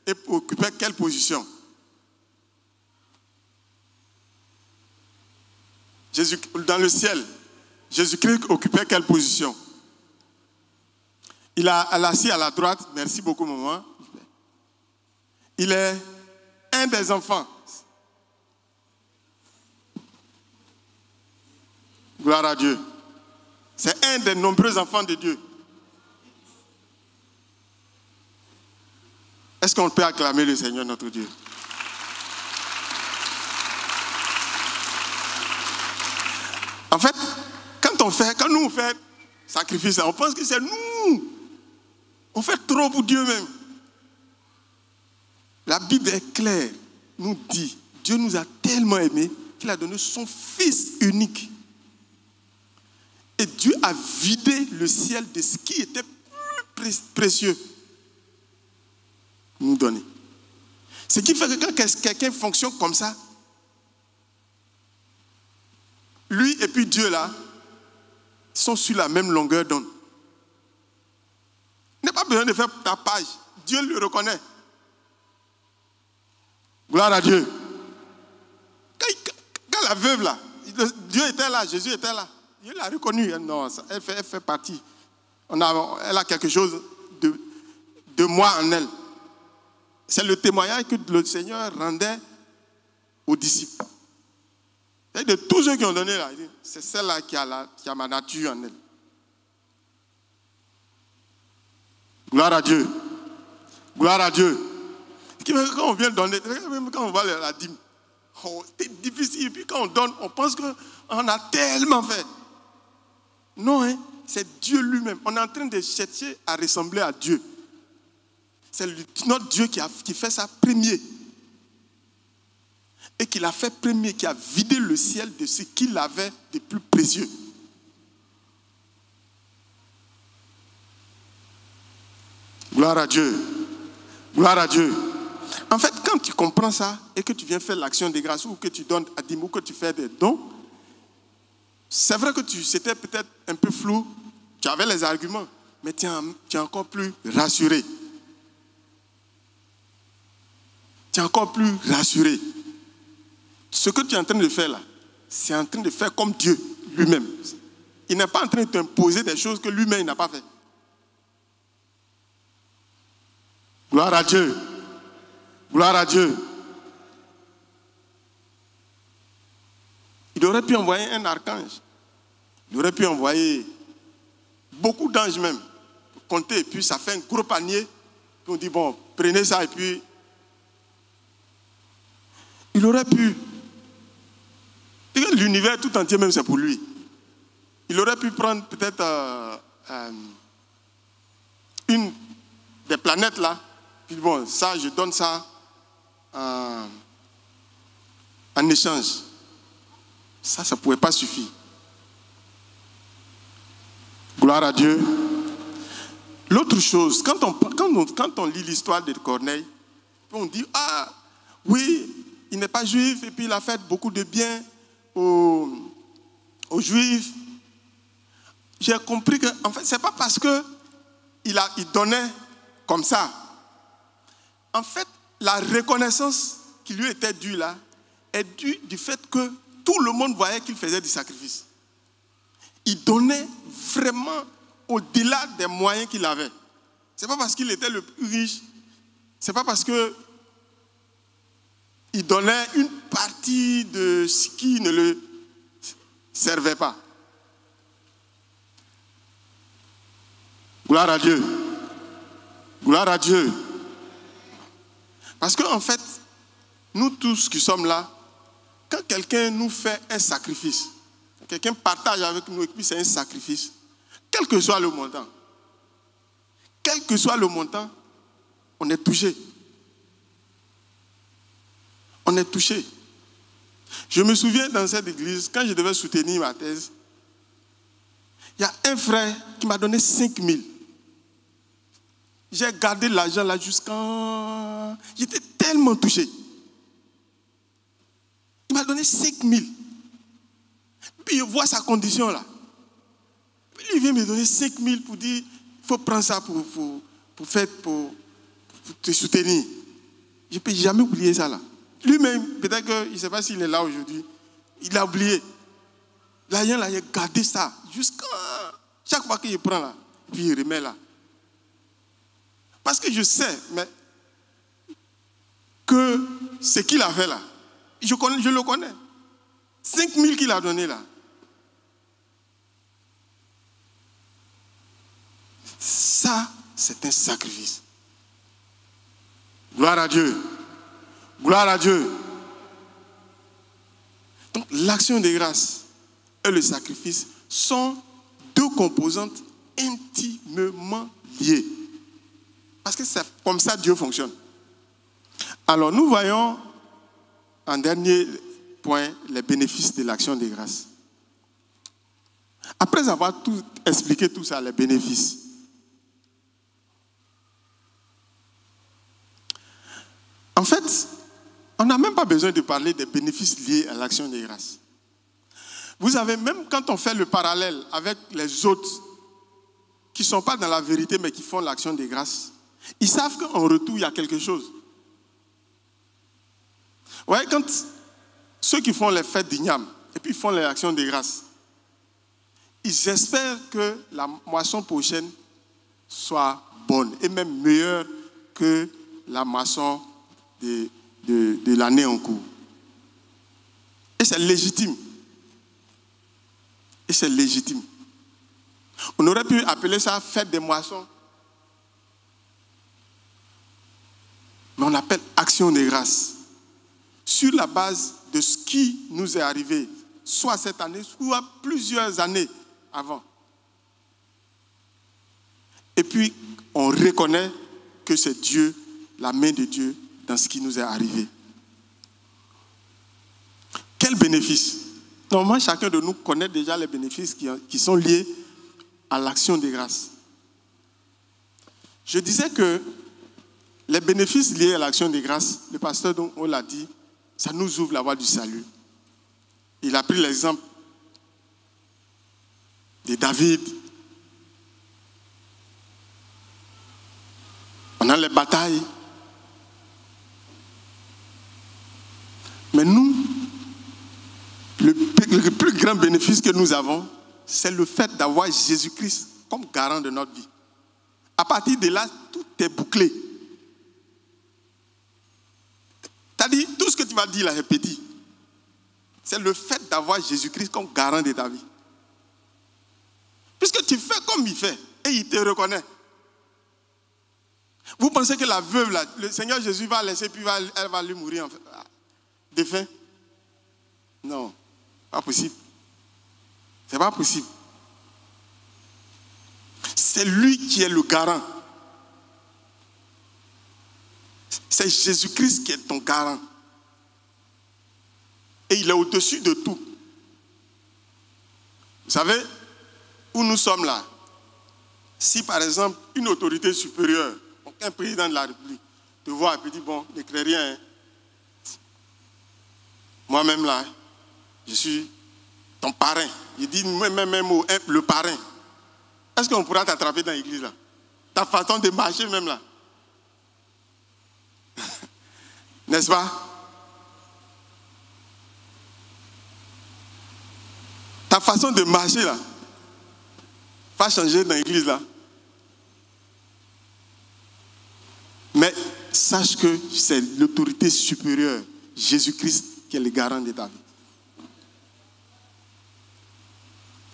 Et occupait quelle position? Dans le ciel, Jésus-Christ occupait quelle position? Il est assis à la droite. Merci beaucoup, maman. Il est un des enfants. Gloire à Dieu. C'est un des nombreux enfants de Dieu. Est-ce qu'on peut acclamer le Seigneur notre Dieu? En fait, quand nous on fait sacrifice, on pense que c'est nous. On fait trop pour Dieu même. La Bible est claire, nous dit, Dieu nous a tellement aimés qu'il a donné son Fils unique. Et Dieu a vidé le ciel de ce qui était plus précieux. Nous donner. Ce qui fait que quand quelqu'un fonctionne comme ça, lui et puis Dieu là, ils sont sur la même longueur d'onde. Il n'a pas besoin de faire tapage. Dieu le reconnaît. Gloire à Dieu. Quand la veuve là, Dieu était là, Jésus était là. Dieu l'a reconnu. Non, elle fait partie. Elle a quelque chose de moi en elle. C'est le témoignage que le Seigneur rendait aux disciples. Et de tous ceux qui ont donné là, c'est celle-là qui a ma nature en elle. Gloire à Dieu. Gloire à Dieu. Quand on vient donner, même quand on va à la dîme, c'est difficile. Et puis quand on donne, on pense qu'on a tellement fait. Non, hein, c'est Dieu lui-même. On est en train de chercher à ressembler à Dieu. C'est notre Dieu qui fait ça premier. Et qui l'a fait premier, qui a vidé le ciel de ce qu'il avait de plus précieux. Gloire à Dieu. Gloire à Dieu. En fait, quand tu comprends ça et que tu viens faire l'action de grâce ou que tu donnes à dîme ou que tu fais des dons, c'est vrai que c'était peut-être un peu flou, tu avais les arguments, mais tu es encore plus rassuré. Tu es encore plus rassuré. Ce que tu es en train de faire là, c'est en train de faire comme Dieu lui-même. Il n'est pas en train de t'imposer des choses que lui-même n'a pas fait. Gloire à Dieu. Gloire à Dieu. Il aurait pu envoyer un archange. Il aurait pu envoyer beaucoup d'anges même. Compter, et puis ça fait un gros panier. Puis on dit, bon, prenez ça et puis... Il aurait pu... L'univers tout entier même, c'est pour lui. Il aurait pu prendre peut-être une des planètes là. Puis bon, ça, je donne ça en échange. Ça ne pouvait pas suffire. Gloire à Dieu. L'autre chose, quand on lit l'histoire de Corneille, on dit, ah, oui, il n'est pas juif et puis il a fait beaucoup de bien aux Juifs. J'ai compris que, en fait, ce n'est pas parce qu'il donnait comme ça. En fait, la reconnaissance qui lui était due là est due du fait que tout le monde voyait qu'il faisait du sacrifice. Il donnait vraiment au-delà des moyens qu'il avait. Ce n'est pas parce qu'il était le plus riche, ce n'est pas parce qu'il donnait une partie de ce qui ne le servait pas. Gloire à Dieu. Gloire à Dieu. Parce qu'en fait, nous tous qui sommes là, quand quelqu'un nous fait un sacrifice, quand quelqu'un partage avec nous et puis c'est un sacrifice, quel que soit le montant, on est touché. On est touché. Je me souviens dans cette église, quand je devais soutenir ma thèse, il y a un frère qui m'a donné 5 000. J'ai gardé l'argent là jusqu'à... J'étais tellement touché. Il m'a donné 5 000. Puis je vois sa condition là. Puis il vient me donner 5 000 pour dire, il faut prendre ça pour te soutenir. Je ne peux jamais oublier ça là. Lui-même, peut-être que, je ne sais pas s'il est là aujourd'hui, il a oublié. L'argent là, il a gardé ça jusqu'à... Chaque fois qu'il prend là, puis il remet là. Parce que je sais, mais que ce qu'il a fait là, je le connais. 5 000 qu'il a donné là. Ça, c'est un sacrifice. Gloire à Dieu. Gloire à Dieu. Donc, l'action de grâce et le sacrifice sont deux composantes intimement liées. Parce que c'est comme ça que Dieu fonctionne. Alors, nous voyons en dernier point les bénéfices de l'action de grâce. Après avoir tout expliqué tout ça, les bénéfices, en fait, on n'a même pas besoin de parler des bénéfices liés à l'action de grâce. Vous savez, même quand on fait le parallèle avec les autres qui ne sont pas dans la vérité mais qui font l'action de grâce, ils savent qu'en retour, il y a quelque chose. Vous voyez, quand ceux qui font les fêtes d'Ignam et puis font les actions de grâce, ils espèrent que la moisson prochaine soit bonne et même meilleure que la moisson de l'année en cours. Et c'est légitime. Et c'est légitime. On aurait pu appeler ça fête des moissons. Mais on appelle action de grâce. Sur la base de ce qui nous est arrivé, soit cette année, soit plusieurs années avant. Et puis, on reconnaît que c'est Dieu, la main de Dieu, dans ce qui nous est arrivé. Quel bénéfice? Normalement, chacun de nous connaît déjà les bénéfices qui sont liés à l'action de grâce. Je disais que les bénéfices liés à l'action de grâce, le pasteur on l'a dit, ça nous ouvre la voie du salut. Il a pris l'exemple de David. Pendant les batailles. Mais nous, le plus grand bénéfice que nous avons, c'est le fait d'avoir Jésus-Christ comme garant de notre vie. À partir de là, tout est bouclé. C'est-à-dire, tout ce que tu vas dire là est petit. C'est le fait d'avoir Jésus-Christ comme garant de ta vie. Puisque tu fais comme il fait et il te reconnaît. Vous pensez que la veuve, là, le Seigneur Jésus va laisser puis elle va lui mourir en fait, de faim? Non, pas possible. C'est pas possible. C'est lui qui est le garant. C'est Jésus-Christ qui est ton garant. Et il est au-dessus de tout. Vous savez, où nous sommes là, si par exemple une autorité supérieure, donc un président de la République, te voit et puis dit, bon, ne crée rien. Hein. Moi-même là, je suis ton parrain. Il dit même le parrain. Est-ce qu'on pourra t'attraper dans l'église là? Ta façon de marcher même là. N'est-ce pas? Ta façon de marcher là va changer dans l'église là. Mais sache que c'est l'autorité supérieure, Jésus-Christ, qui est le garant de ta vie.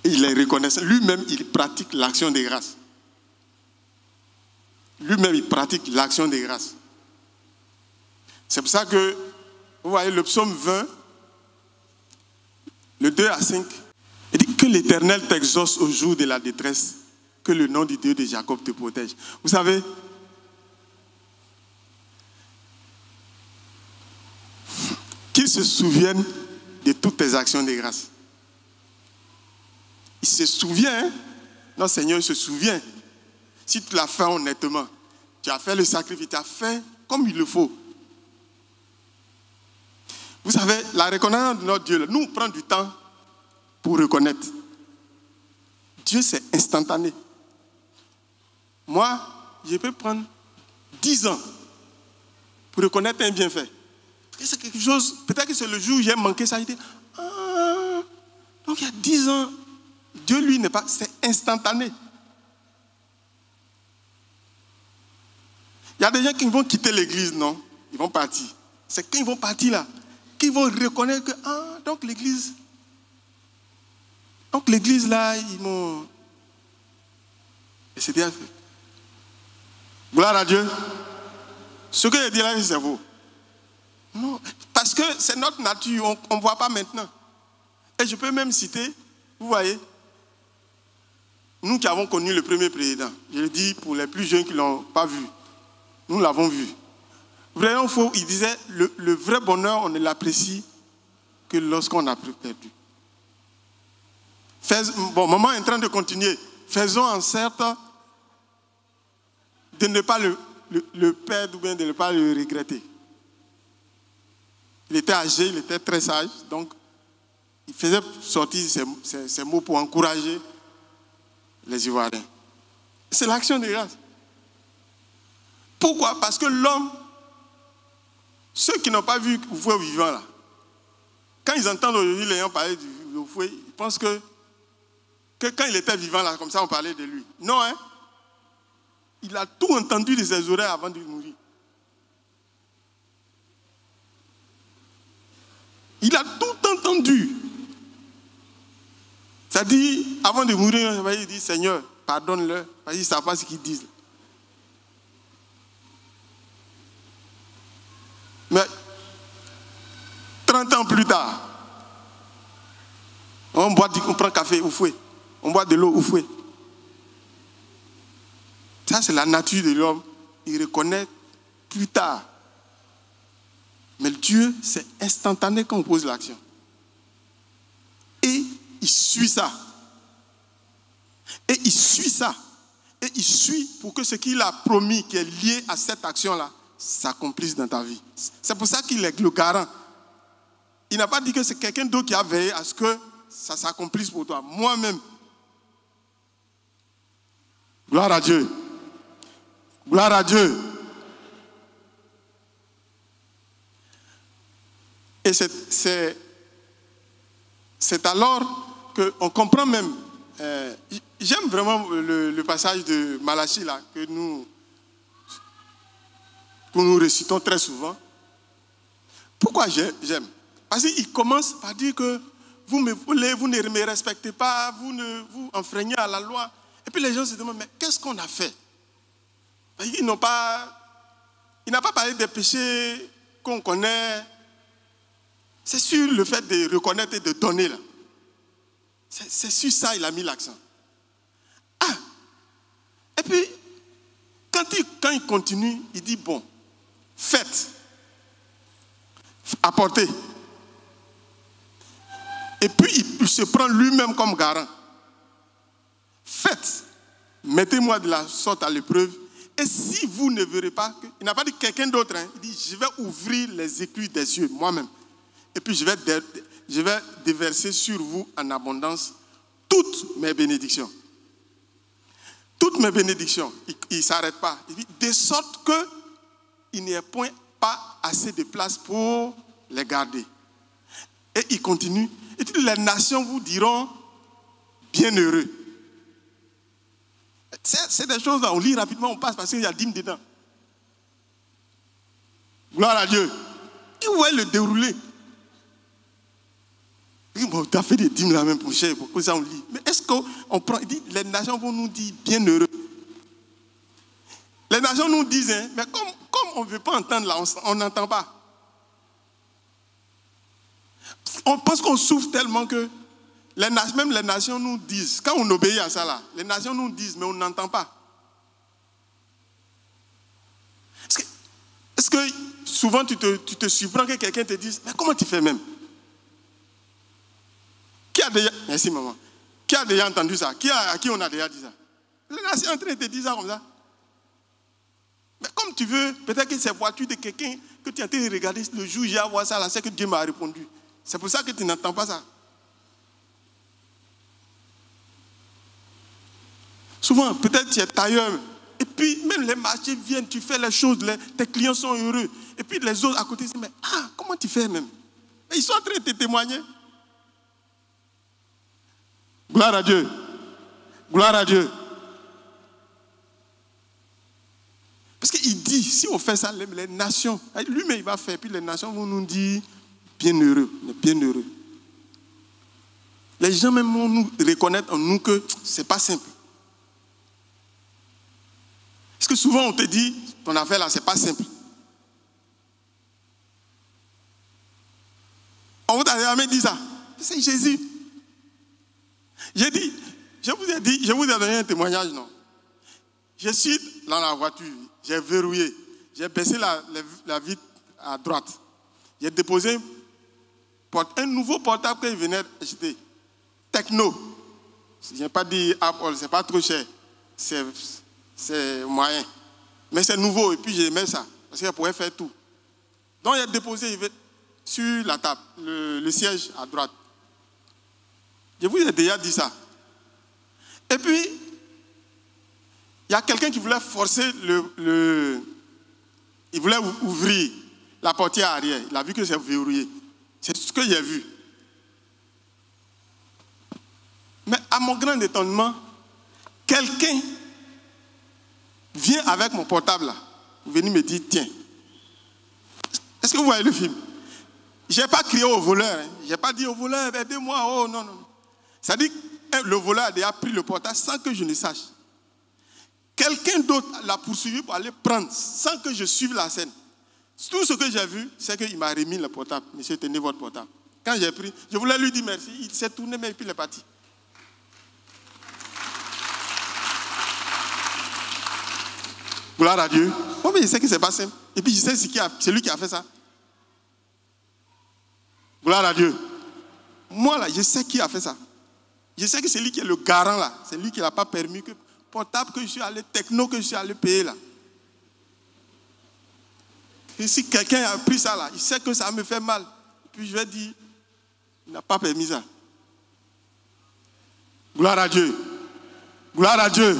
Et il est reconnaissant. Lui-même, il pratique l'action de grâce. Lui-même, il pratique l'action de grâce. C'est pour ça que, vous voyez, le psaume 20, le 2 à 5, il dit que l'Éternel t'exauce au jour de la détresse, que le nom du Dieu de Jacob te protège. Vous savez, qu'il se souvienne de toutes tes actions de grâce. Il se souvient, hein? Notre Seigneur se souvient. Si tu l'as fait honnêtement, tu as fait le sacrifice, tu as fait comme il le faut. Vous savez, la reconnaissance de notre Dieu, nous, on prend du temps pour reconnaître. Dieu, c'est instantané. Moi, je peux prendre 10 ans pour reconnaître un bienfait. C'est quelque chose, peut-être que c'est le jour où j'ai manqué ça, il dit, ah, donc il y a 10 ans, Dieu, lui, n'est pas, c'est instantané. Il y a des gens qui vont quitter l'église, non? Ils vont partir. C'est quand ils vont partir là, qu'ils vont reconnaître que, ah, donc l'église là, ils m'ont... Et c'est bien fait. Gloire à Dieu. Ce que je dis là, c'est vous. Non, parce que c'est notre nature, on ne voit pas maintenant. Et je peux même citer, vous voyez, nous qui avons connu le premier président, je le dis pour les plus jeunes qui ne l'ont pas vu, nous l'avons vu. Vraiment, il disait, le vrai bonheur, on ne l'apprécie que lorsqu'on a perdu. Bon, maman est en train de continuer. Faisons en sorte de ne pas le perdre ou bien de ne pas le regretter. Il était âgé, il était très sage, donc il faisait sortir ces mots pour encourager les Ivoiriens. C'est l'action de grâce. Pourquoi? Parce que l'homme, ceux qui n'ont pas vu Oufoué vivant là, quand ils entendent aujourd'hui les gens parler d'Oufoué, ils pensent que quand il était vivant là, comme ça on parlait de lui. Non, hein? Il a tout entendu de ses oreilles avant de mourir. Il a tout entendu. C'est-à-dire, avant de mourir, il dit, Seigneur, pardonne-leur, parce qu'ils ne savent pas ce qu'ils disent. Mais 30 ans plus tard, on prend café ou fouet, on boit de l'eau ou fouet. Ça, c'est la nature de l'homme. Il reconnaît plus tard. Mais Dieu, c'est instantané quand on pose l'action. Et il suit ça. Et il suit ça. Et il suit pour que ce qu'il a promis, qui est lié à cette action-là, s'accomplisse dans ta vie. C'est pour ça qu'il est le garant. Il n'a pas dit que c'est quelqu'un d'autre qui a veillé à ce que ça s'accomplisse pour toi. Moi-même. Gloire à Dieu. Gloire à Dieu. Et c'est alors qu'on comprend même. J'aime vraiment le passage de Malachie là, que nous récitons très souvent. Pourquoi j'aime? Parce qu'il commence par dire que vous ne me respectez pas, vous enfreignez à la loi. Et puis les gens se demandent, mais qu'est-ce qu'on a fait? Il n'a pas parlé des péchés qu'on connaît. C'est sur le fait de reconnaître et de donner là. C'est sur ça qu'il a mis l'accent. Ah! Et puis, quand il continue, il dit, bon, faites, apportez. Et puis, il se prend lui-même comme garant. Faites, mettez-moi de la sorte à l'épreuve. Et si vous ne verrez pas, il n'a pas dit quelqu'un d'autre, hein, il dit, je vais ouvrir les écluses des cieux, moi-même. Et puis, je vais déverser sur vous en abondance toutes mes bénédictions. Toutes mes bénédictions. Il ne s'arrête pas. Il dit, de sorte qu'il n'y ait pas assez de place pour les garder. Et il continue. Il dit, les nations vous diront bienheureux. C'est des choses là, on lit rapidement, on passe parce qu'il y a dîme dedans. Gloire à Dieu. Et où est le déroulé? Bon, tu as fait des dîmes là même pour cher, pourquoi ça on lit? Mais est-ce qu'on prend, il dit, les nations vont nous dire bienheureux. Les nations nous disent, hein, mais comme on ne veut pas entendre là, on n'entend pas. On pense qu'on souffre tellement que même les nations nous disent, quand on obéit à ça là, les nations nous disent, mais on n'entend pas. Est-ce que souvent tu te surprends que quelqu'un te dise, mais comment tu fais même? Qui a déjà... Merci maman. Qui a déjà entendu ça? À qui on a déjà dit ça? Là, c'est en train de te dire ça comme ça. Mais comme tu veux, peut-être que c'est voiture de quelqu'un que tu es en train de regarder le jour où j'ai à voir ça, là, c'est que Dieu m'a répondu. C'est pour ça que tu n'entends pas ça. Souvent, peut-être tu es tailleur. Et puis, même les marchés viennent, tu fais les choses, tes clients sont heureux. Et puis les autres à côté disent, mais comment tu fais même? Et ils sont en train de te témoigner. Gloire à Dieu. Gloire à Dieu. Parce qu'il dit, si on fait ça, les nations, lui-même il va faire, puis les nations vont nous dire, bienheureux, bienheureux. Les gens même vont nous reconnaître en nous que ce n'est pas simple. Parce que souvent on te dit, ton affaire là, ce n'est pas simple. On vous a jamais dit ça. C'est Jésus. J'ai dit, je vous ai donné un témoignage, non? Je suis dans la voiture, j'ai verrouillé, j'ai baissé la vitre à droite. J'ai déposé un nouveau portable qu'il venait d'acheter. Techno. Je n'ai pas dit Apple, c'est pas trop cher. C'est moyen. Mais c'est nouveau et puis j'aimais ça. Parce qu'elle pouvait faire tout. Donc j'ai déposé sur la table, le siège à droite. Je vous ai déjà dit ça. Et puis, il y a quelqu'un qui voulait forcer il voulait ouvrir la portière arrière. Il a vu que c'est verrouillé. C'est ce que j'ai vu. Mais à mon grand étonnement, quelqu'un vient avec mon portable là. Venir me dire, tiens. Est-ce que vous voyez le film? Je n'ai pas crié au voleur. Hein. Je n'ai pas dit au voleur, aidez-moi. Oh non, non. Ça dit que le voleur a déjà pris le portable sans que je ne sache. Quelqu'un d'autre l'a poursuivi pour aller prendre sans que je suive la scène. Tout ce que j'ai vu, c'est qu'il m'a remis le portable. Monsieur, tenez votre portable. Quand j'ai pris, je voulais lui dire merci. Il s'est tourné, mais puis il est parti. Gloire à Dieu. Oh, mais je sais que c'est pas simple. Et puis je sais c'est lui qui a fait ça. Gloire à Dieu. Moi là, je sais qui a fait ça. Je sais que c'est lui qui est le garant là. C'est lui qui n'a pas permis que portable que je suis allé, techno que je suis allé payer là. Et si quelqu'un a pris ça là, il sait que ça me fait mal. Puis je vais dire, il n'a pas permis ça. Gloire à Dieu. Gloire à Dieu.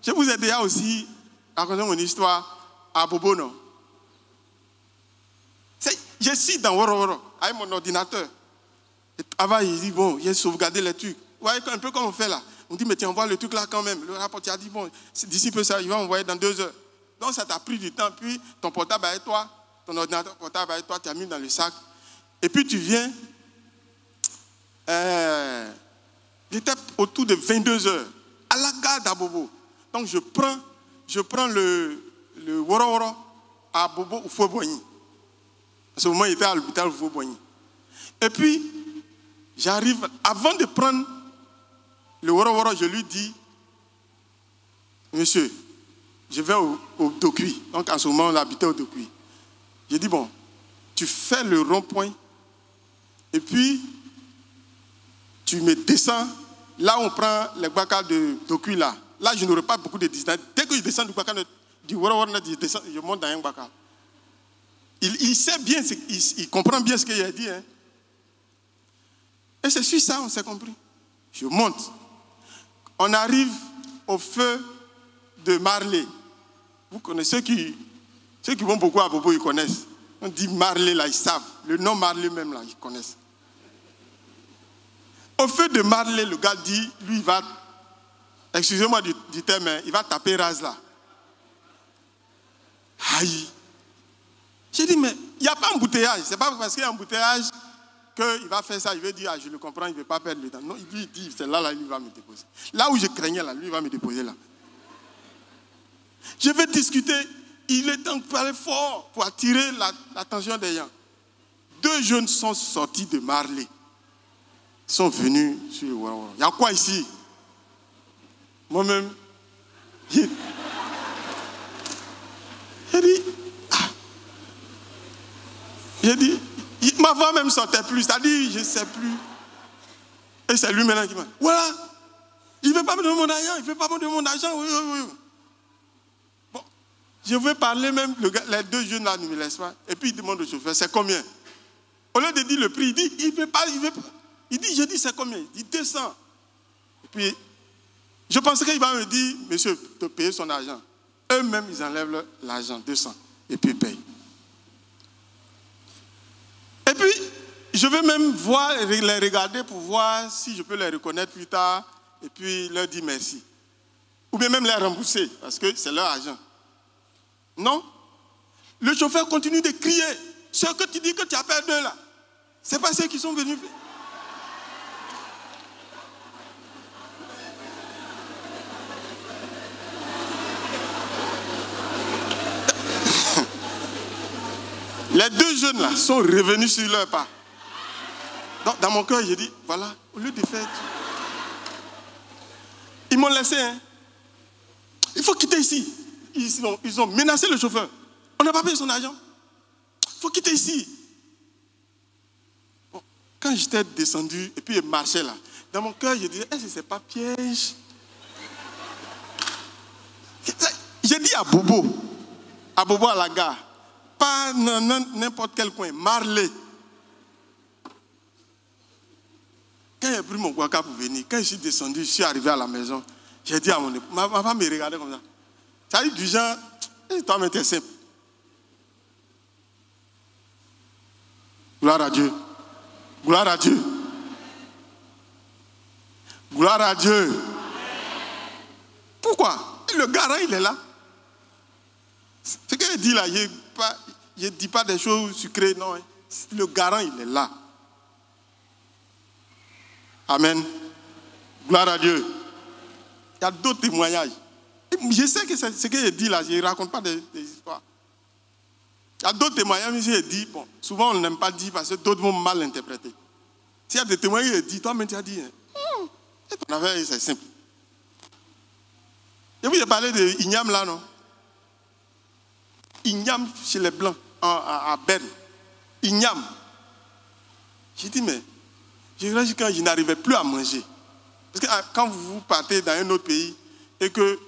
Je vous ai déjà aussi raconté mon histoire à Bobo, non? Je suis dans Woro avec mon ordinateur. Et avant, il dit, bon, j'ai sauvegardé les trucs. Vous voyez, un peu comme on fait là. On dit, mais tu envoies le truc là quand même. Le rapporteur a dit, bon, d'ici peu ça, il va envoyer dans 2 heures. Donc ça t'a pris du temps. Puis ton portable avec toi, ton ordinateur portable avec toi, tu as mis dans le sac. Et puis tu viens. Il était autour de 22 heures. À la gare d'Abobo. Donc je prends le Woro à Bobo au Fouet-Boigny. À ce moment, il était à l'hôpital au Fouet-Boigny. Et puis, j'arrive, avant de prendre le Woro, je lui dis, monsieur, je vais au Dokuy. Donc à ce moment, on habitait au Dokuy. J'ai dit, bon, tu fais le rond-point et puis tu me descends. Là, on prend les Gbaka de Dokuy là. Là, je n'aurai pas beaucoup de distance. Dès que je descends du Gbaka, du Woro, je monte dans un Gbaka. Il sait bien, il comprend bien ce qu'il a dit. Hein. Et c'est sur ça, on s'est compris. Je monte. On arrive au feu de Marley. Vous connaissez, ceux qui vont beaucoup à Bobo, ils connaissent. On dit Marley, là, ils savent. Le nom Marley même, là, ils connaissent. Au feu de Marley, le gars dit, lui, il va, excusez-moi du terme, il va taper rase là. Aïe. J'ai dit, mais il n'y a pas embouteillage. Ce n'est pas parce qu'il y a embouteillage qu'il va faire ça. Il veut dire, je le comprends, il ne veut pas perdre le temps. Non, il dit, c'est là, lui, il va me déposer. Là où je craignais, là, lui, il va me déposer là. Je vais discuter. Il est donc parlé fort pour attirer l'attention des gens. 2 jeunes sont sortis de Marley. Ils sont venus sur le Woro. Il y a quoi ici? Moi-même, j'ai dit, J'ai dit, ma voix même sortait plus. C'est-à-dire, je ne sais plus. Et c'est lui maintenant qui m'a dit, voilà, il ne veut pas me donner mon argent, il ne veut pas me donner mon argent. Oui. Bon, je veux parler même, les deux jeunes là ne me laissent pas. Et puis il demande au chauffeur, c'est combien? Au lieu de dire le prix, il dit, il ne veut pas, il dit, je dis c'est combien? Il dit 200. Et puis, je pensais qu'il va me dire, monsieur, te payer son argent. Eux-mêmes, ils enlèvent l'argent, 200, et puis ils payent. Et puis, je vais même les regarder pour voir si je peux les reconnaître plus tard, et puis leur dire merci. Ou bien même les rembourser, parce que c'est leur argent. Non. Le chauffeur continue de crier. Ce que tu dis que tu appelles d'eux là, c'est pas ceux qui sont venus. Les deux jeunes là sont revenus sur leur pas. Donc dans mon cœur, j'ai dit, voilà, au lieu de faire... Ils m'ont laissé, hein. Il faut quitter ici. Ils ont menacé le chauffeur. On n'a pas payé son argent. Il faut quitter ici. Bon, quand j'étais descendu, et puis il marchait là, dans mon cœur, je disais, est-ce que ce n'est pas piège? J'ai dit à Bobo à la gare, pas n'importe quel coin, Marley. Quand j'ai pris mon guaca pour venir, quand je suis descendu, je suis arrivé à la maison, j'ai dit à mon époux, ma femme me regardait comme ça. Ça dit du genre, toi, mais t'es simple. Gloire à Dieu. Gloire à Dieu. Gloire à Dieu. Pourquoi? Le garant, il est là. Ce qu'il dit là, je ne dis pas des choses sucrées, non. Le garant, il est là. Amen. Gloire à Dieu. Il y a d'autres témoignages. Je sais que ce que je dis là, je ne raconte pas des histoires. Il y a d'autres témoignages, mais je dis, bon, souvent on n'aime pas dire parce que d'autres vont mal interpréter. S'il y a des témoignages, je dis, toi-même tu as dit, ton affaire, c'est simple. Et puis j'ai parlé de Ignam là, non? Ignam chez les Blancs, à Berne. Ignam. J'ai dit, mais je réagis quand je n'arrivais plus à manger. Parce que quand vous partez dans un autre pays et que,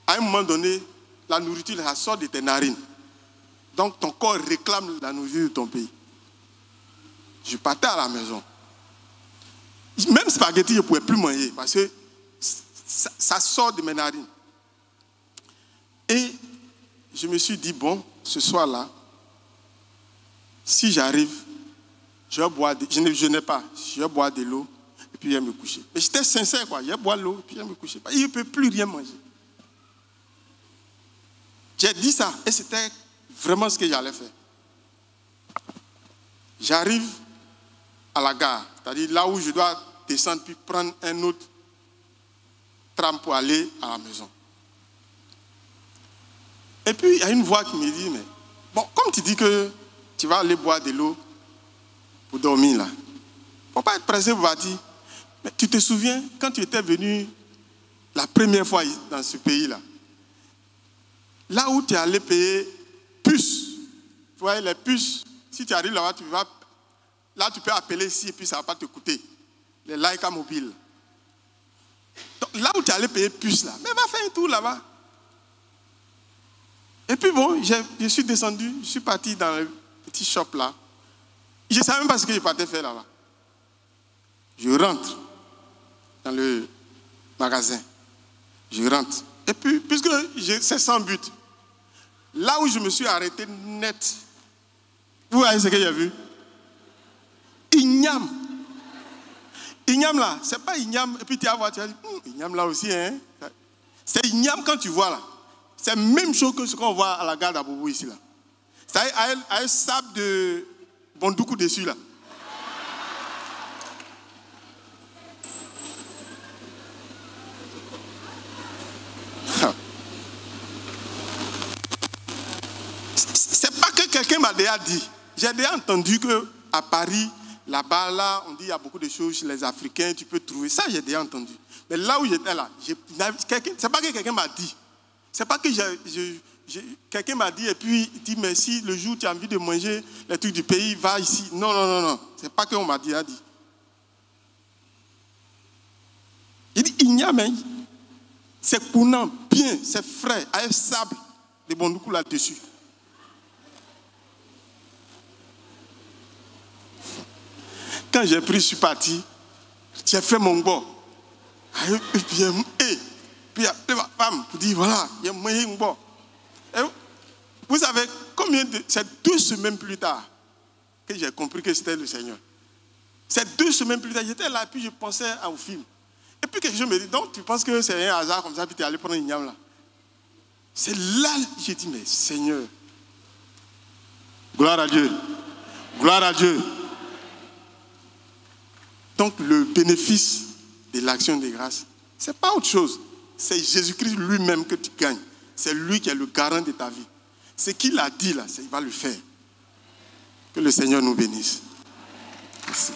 à un moment donné, la nourriture, ça sort de tes narines. Donc ton corps réclame la nourriture de ton pays. Je partais à la maison. Même spaghetti, je ne pouvais plus manger parce que ça sort de mes narines. Et je me suis dit, bon, ce soir-là, si j'arrive, je vais boire, je n'ai pas, je vais boire de l'eau et puis je vais me coucher. Mais j'étais sincère, quoi. Je vais boire l'eau et puis je vais me coucher. Il ne peut plus rien manger. J'ai dit ça et c'était vraiment ce que j'allais faire. J'arrive à la gare, c'est-à-dire là où je dois descendre puis prendre un autre tram pour aller à la maison. Et puis il y a une voix qui me dit, mais bon, comme tu dis que tu vas aller boire de l'eau pour dormir là, il ne faut pas être pressé pour partir. Mais tu te souviens quand tu étais venu la première fois dans ce pays-là, là où tu es allé payer puces, tu vois les puces, si tu arrives là-bas, tu peux appeler ici et puis ça ne va pas te coûter. Les Laika mobiles. Donc là où tu es allé payer puces là, mais va faire un tour là-bas. Et puis bon, je suis descendu, je suis parti dans le petit shop là. Je ne savais même pas ce que je partais faire là-bas. Je rentre dans le magasin. Je rentre. Et puis, puisque c'est sans but, là où je me suis arrêté net, vous voyez ce que j'ai vu? Ignam. Ignam là, c'est pas Ignam, et puis tu vas dit, Ignam là aussi, hein? C'est Ignam quand tu vois là. C'est la même chose que ce qu'on voit à la gare d'Abobo ici là. C'est un sable de Bondoukou dessus là. C'est pas que quelqu'un m'a déjà dit. J'ai déjà entendu qu'à Paris, là-bas, là, on dit qu'il y a beaucoup de choses chez les Africains, tu peux trouver. Ça, j'ai déjà entendu. Mais là où j'étais là, c'est pas que quelqu'un m'a dit. C'est pas que quelqu'un m'a dit, et puis il dit, mais si le jour où tu as envie de manger les trucs du pays, va ici. Non, non, non, non. Ce n'est pas qu'on m'a dit, il a dit. Il dit, il n'y a même. C'est courant, bien, c'est frais, avec sable, des bondoukou là-dessus. Quand j'ai pris, je suis parti, j'ai fait mon bord. Et puis ma femme dit, voilà, il y a moyen de bord. Vous savez, c'est 2 semaines plus tard que j'ai compris que c'était le Seigneur. C'est 2 semaines plus tard, j'étais là, puis je pensais au film. Et puis quelque chose me dit, donc tu penses que c'est un hasard comme ça, puis tu es allé prendre une yam là. C'est là que j'ai dit, mais Seigneur, gloire à Dieu, gloire à Dieu. Donc le bénéfice de l'action de grâce, ce n'est pas autre chose. C'est Jésus-Christ lui-même que tu gagnes. C'est lui qui est le garant de ta vie. Ce qu'il a dit là, il va le faire. Que le Seigneur nous bénisse. Merci.